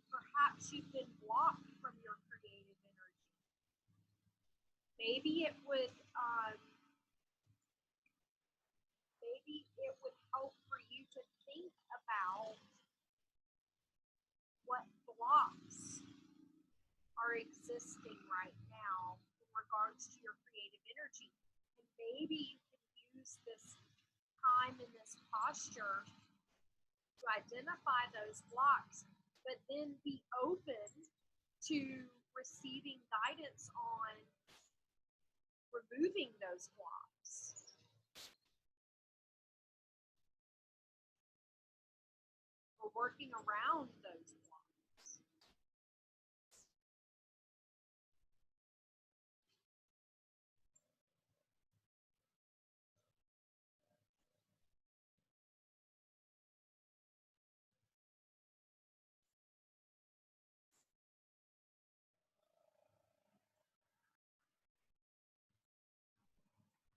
Perhaps you've been blocked from your creative energy. Maybe it would help for you to think about what blocks are existing right now in regards to your creative energy. And maybe you can use this time in this posture to identify those blocks but then be open to receiving guidance on removing those blocks. Or working around those blocks.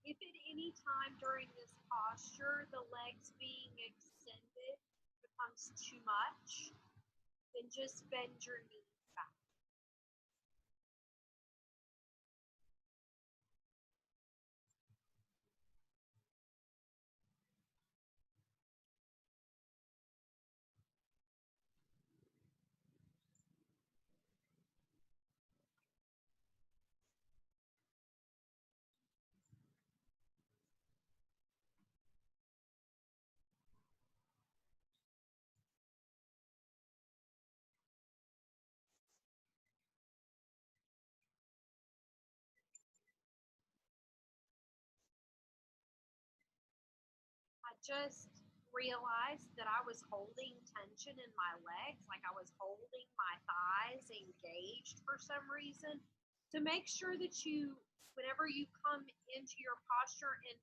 If at any time during this posture the legs being extended becomes too much, then just bend your knees back. I just realized that I was holding tension in my legs, like I was holding my thighs engaged for some reason. To make sure that you, whenever you come into your posture and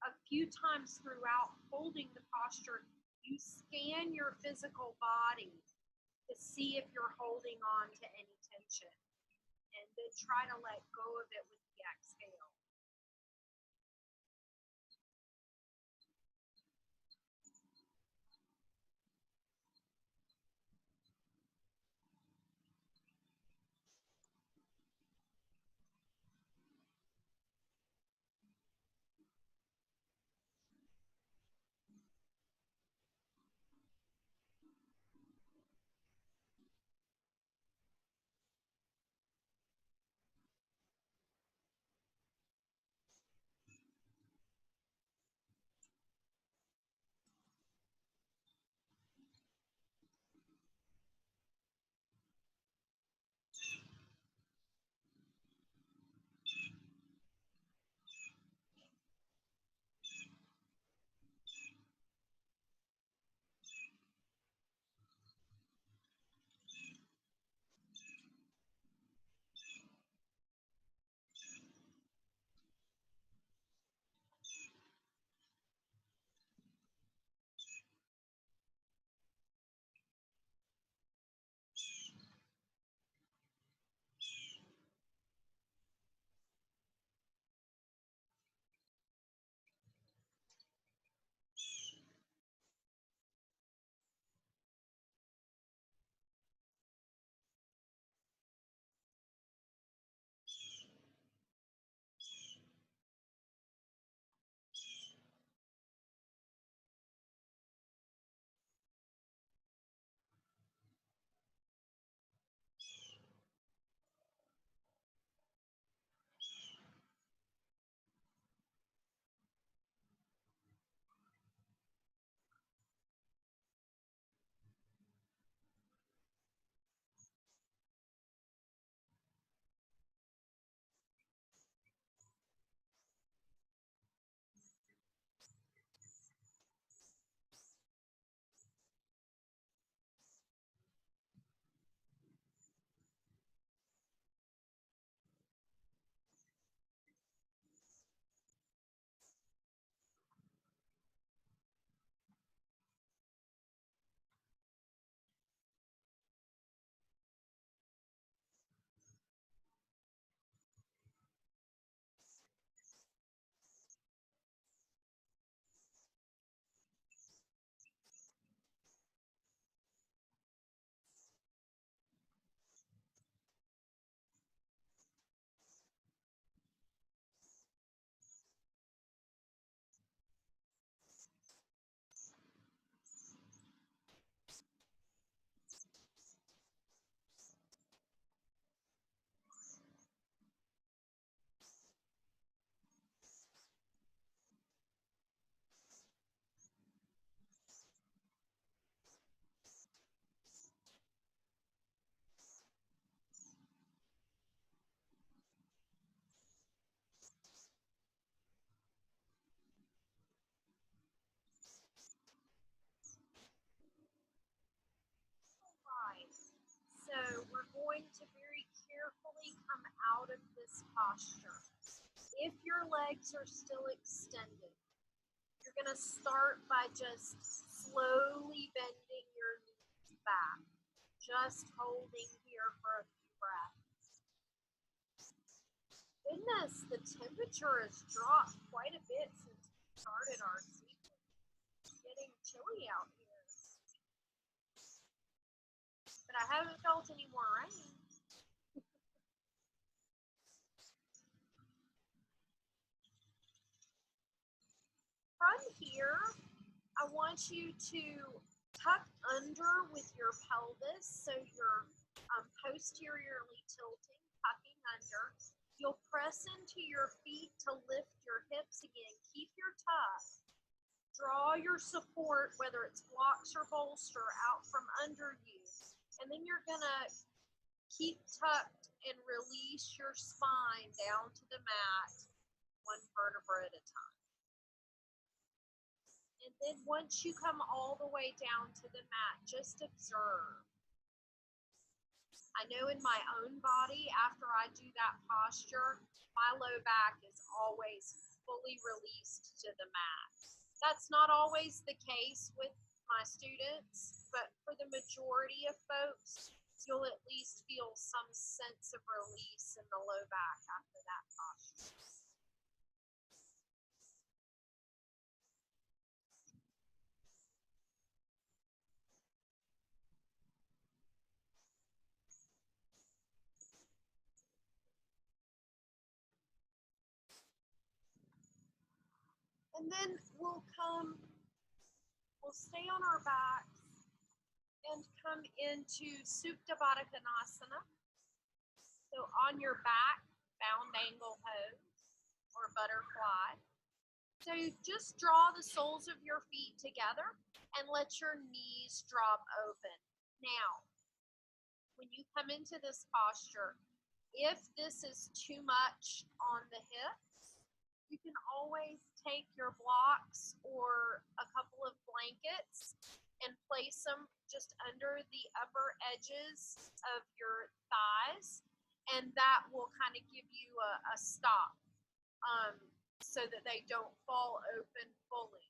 a few times throughout holding the posture, you scan your physical body to see if you're holding on to any tension, and then try to let go of it with the exhale. going to very carefully come out of this posture. If your legs are still extended, you're going to start by just slowly bending your knees back, just holding here for a few breaths. Goodness, the temperature has dropped quite a bit since we started our sequence. It's getting chilly out here. But I haven't felt any more rain. From here, I want you to tuck under with your pelvis, so you're posteriorly tilting, tucking under. You'll press into your feet to lift your hips again. Keep your tuck. Draw your support, whether it's blocks or bolster, out from under you. And then you're going to keep tucked and release your spine down to the mat, one vertebra at a time. And then once you come all the way down to the mat, just observe. I know in my own body, after I do that posture, my low back is always fully released to the mat. That's not always the case with my students, but for the majority of folks, you'll at least feel some sense of release in the low back after that posture. And then we'll stay on our backs and come into Supta Baddha Konasana. So on your back, bound angle pose or butterfly. So just draw the soles of your feet together and let your knees drop open. Now, when you come into this posture, if this is too much on the hips, you can always take your blocks or a couple of blankets and place them just under the upper edges of your thighs, and that will kind of give you a stop so that they don't fall open fully.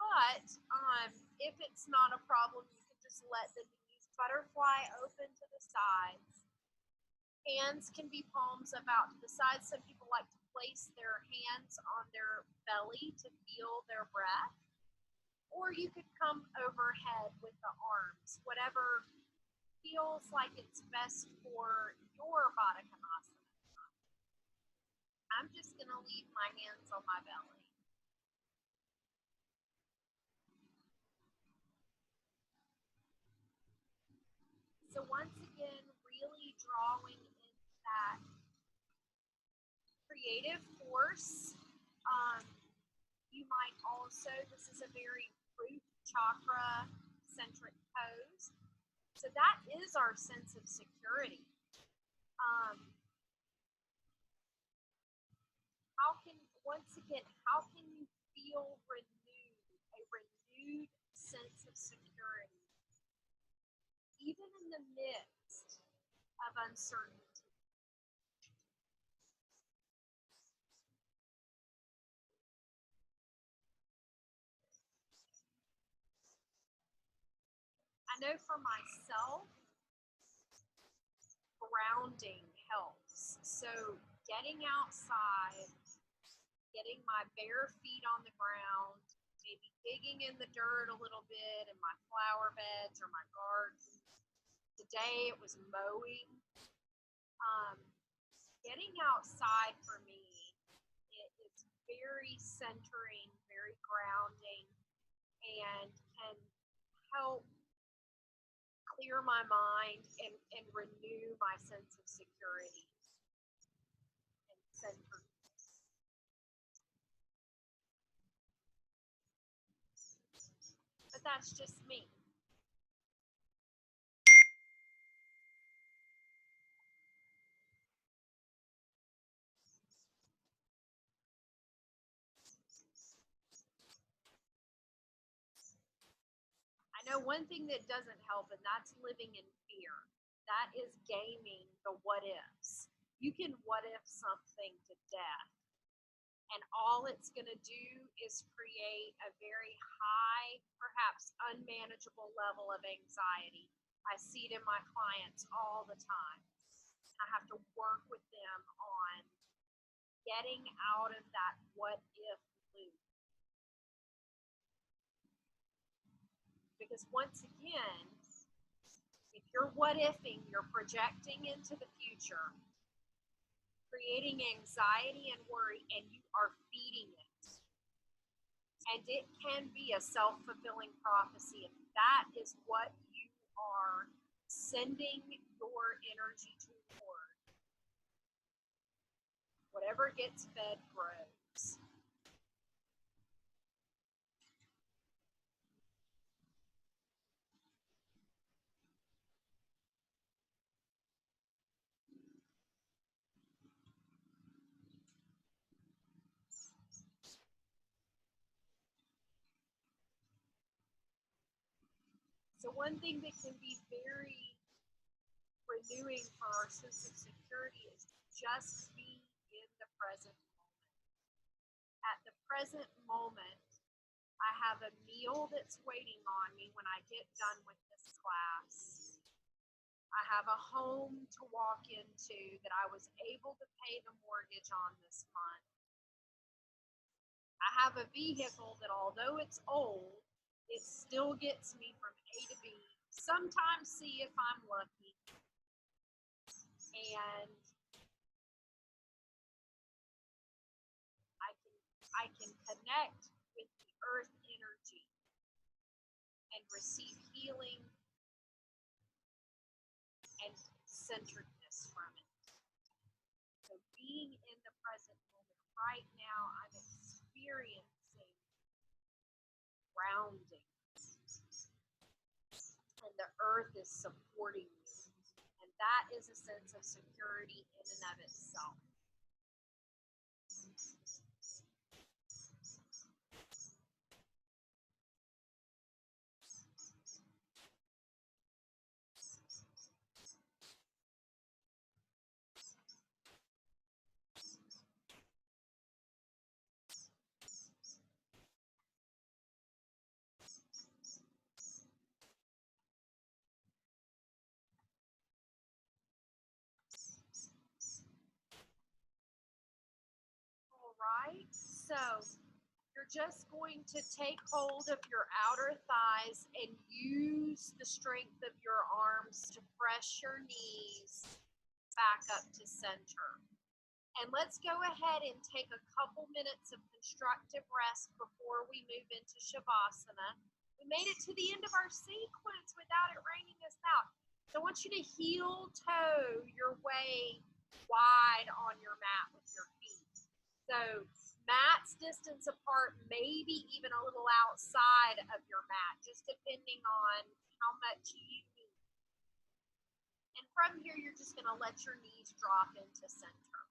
But if it's not a problem, you can just let the knees butterfly open to the sides. Hands can be palms up out to the sides. Some people like to place their hands on their belly to feel their breath. Or you could come overhead with the arms, whatever feels like it's best for your Baddha Konasana. I'm just going to leave my hands on my belly. So once again, really drawing in that creative force. You might also, this is a very root chakra centric pose. So that is our sense of security. How can you feel renewed, a renewed sense of security, even in the midst of uncertainty? I know for myself, grounding helps. So getting outside, getting my bare feet on the ground, maybe digging in the dirt a little bit in my flower beds or my garden. Today it was mowing. Getting outside for me, it's very centering, very grounding, and can help clear my mind and renew my sense of security and centeredness. But that's just me. I know one thing that doesn't help, and that's living in fear. That is gaming the what ifs. You can what if something to death, and all it's going to do is create a very high, perhaps unmanageable level of anxiety. I see it in my clients all the time. I have to work with them on getting out of that what if loop. Because once again, if you're what ifing, you're projecting into the future, creating anxiety and worry, and you are feeding it. And it can be a self-fulfilling prophecy. If that is what you are sending your energy toward, whatever gets fed grows. So one thing that can be very renewing for our sense of security is just be in the present moment. At the present moment, I have a meal that's waiting on me when I get done with this class. I have a home to walk into that I was able to pay the mortgage on this month. I have a vehicle that, although it's old, it still gets me from A to B, sometimes C if I'm lucky. And I can connect with the earth energy and receive healing and centeredness from it. So being in the present moment, right now I'm experiencing grounding. And the earth is supporting you. And that is a sense of security in and of itself. Right? So you're just going to take hold of your outer thighs and use the strength of your arms to press your knees back up to center. And let's go ahead and take a couple minutes of constructive rest before we move into Shavasana. We made it to the end of our sequence without it raining us out. So I want you to heel toe your way wide on your mat with your feet. So mats distance apart, maybe even a little outside of your mat, just depending on how much you need. And from here, you're just going to let your knees drop into center.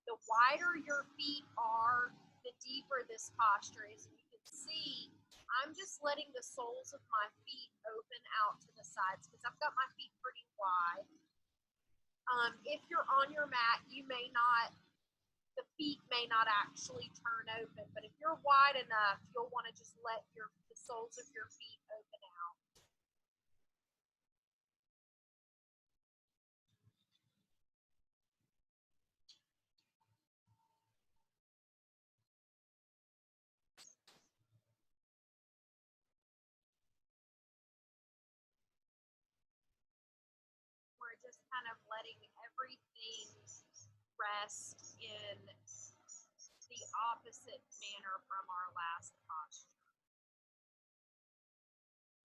The wider your feet are, the deeper this posture is. And you can see, I'm just letting the soles of my feet open out to the sides because I've got my feet pretty wide. If you're on your mat, the feet may not actually turn open, but if you're wide enough, you'll want to just let the soles of your feet open out. We're just kind of letting everything rest in the opposite manner from our last posture.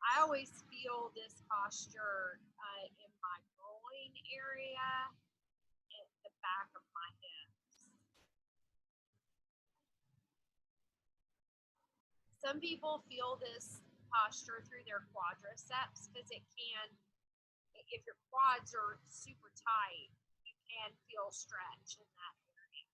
I always feel this posture in my groin area, at the back of my hips. Some people feel this posture through their quadriceps because it can, if your quads are super tight, you can feel stretch in that area.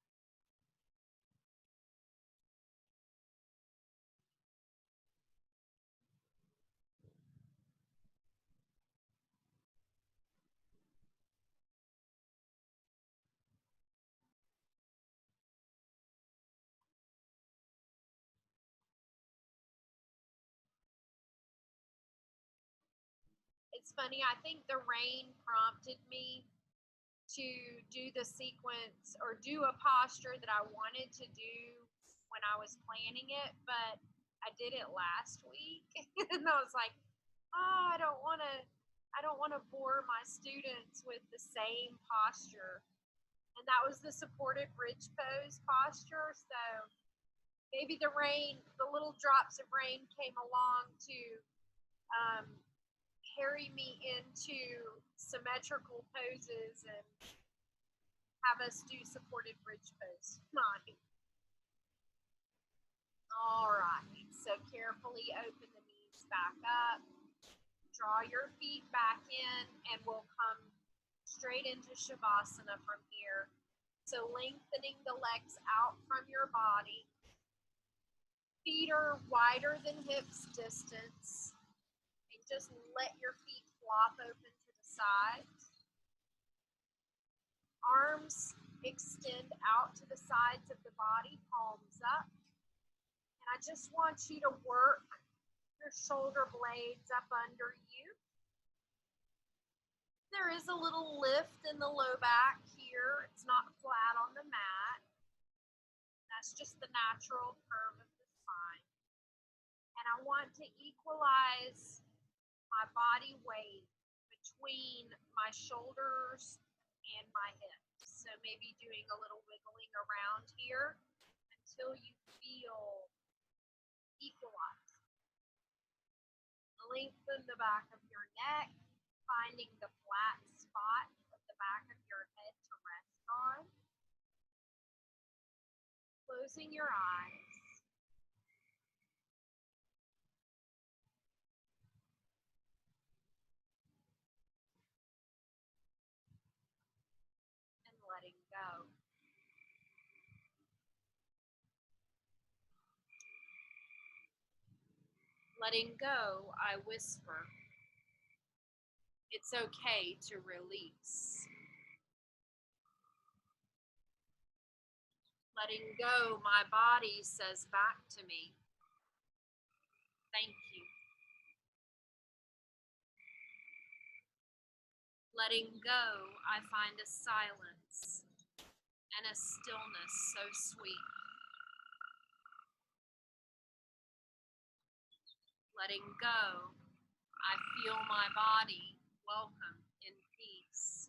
It's funny, I think the rain prompted me to do the sequence or do a posture that I wanted to do when I was planning it, but I did it last week and I was like, oh, I don't want to bore my students with the same posture. And that was the supported bridge pose posture. So maybe the little drops of rain came along to carry me into symmetrical poses and have us do supported bridge pose. All right, so carefully open the knees back up. Draw your feet back in and we'll come straight into Shavasana from here. So lengthening the legs out from your body. Feet are wider than hips distance. And just let your feet flop open to the sides. Arms extend out to the sides of the body, palms up. And I just want you to work your shoulder blades up under you. There is a little lift in the low back here. It's not flat on the mat. That's just the natural curve of the spine. And I want to equalize my body weight between my shoulders and my hips. So maybe doing a little wiggling around here until you feel equalized. Lengthen the back of your neck, finding the flat spot of the back of your head to rest on. Closing your eyes. And letting go. Letting go, I whisper, it's okay to release. Letting go, my body says back to me, thank you. Letting go, I find a silence and a stillness so sweet. Letting go, I feel my body welcome in peace.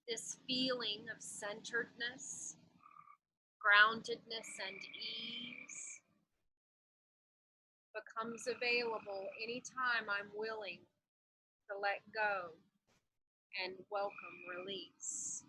This feeling of centeredness, groundedness, and ease becomes available anytime I'm willing to let go and welcome release.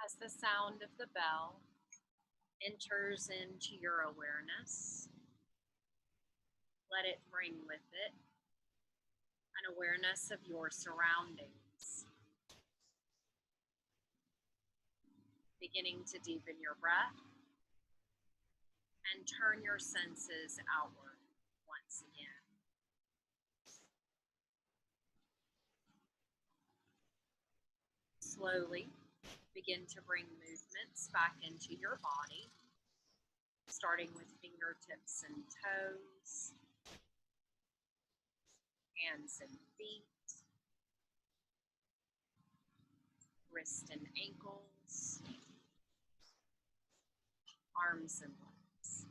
As the sound of the bell enters into your awareness, let it bring with it an awareness of your surroundings, beginning to deepen your breath and turn your senses outward once again. Slowly begin to bring movements back into your body, starting with fingertips and toes, hands and feet, wrists and ankles, arms and legs.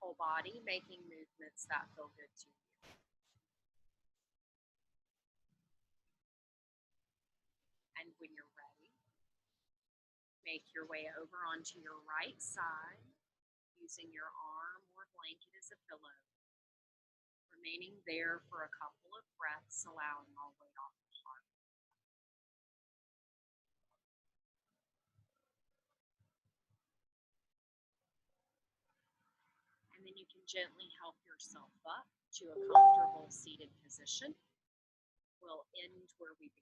Whole body making movements that feel good to you. And when you're ready, make your way over onto your right side, using your arm or blanket as a pillow, remaining there for a couple of breaths, allowing all weight off the heart. And then you can gently help yourself up to a comfortable seated position. We'll end where we began.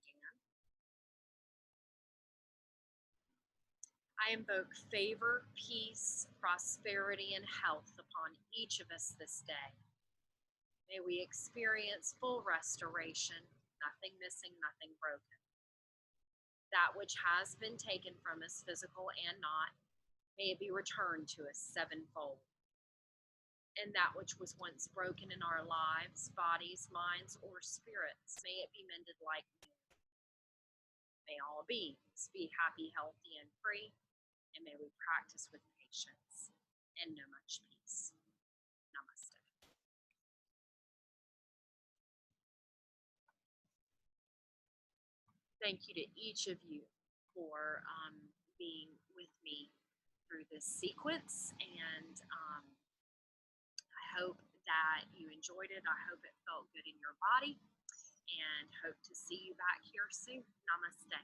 I invoke favor, peace, prosperity, and health upon each of us this day. May we experience full restoration, nothing missing, nothing broken. That which has been taken from us, physical and not, may it be returned to us sevenfold. And that which was once broken in our lives, bodies, minds, or spirits, may it be mended like new. May all beings be happy, healthy, and free. And may we practice with patience and know much peace. Namaste. Thank you to each of you for being with me through this sequence, and I hope that you enjoyed it. I hope it felt good in your body, and hope to see you back here soon. Namaste.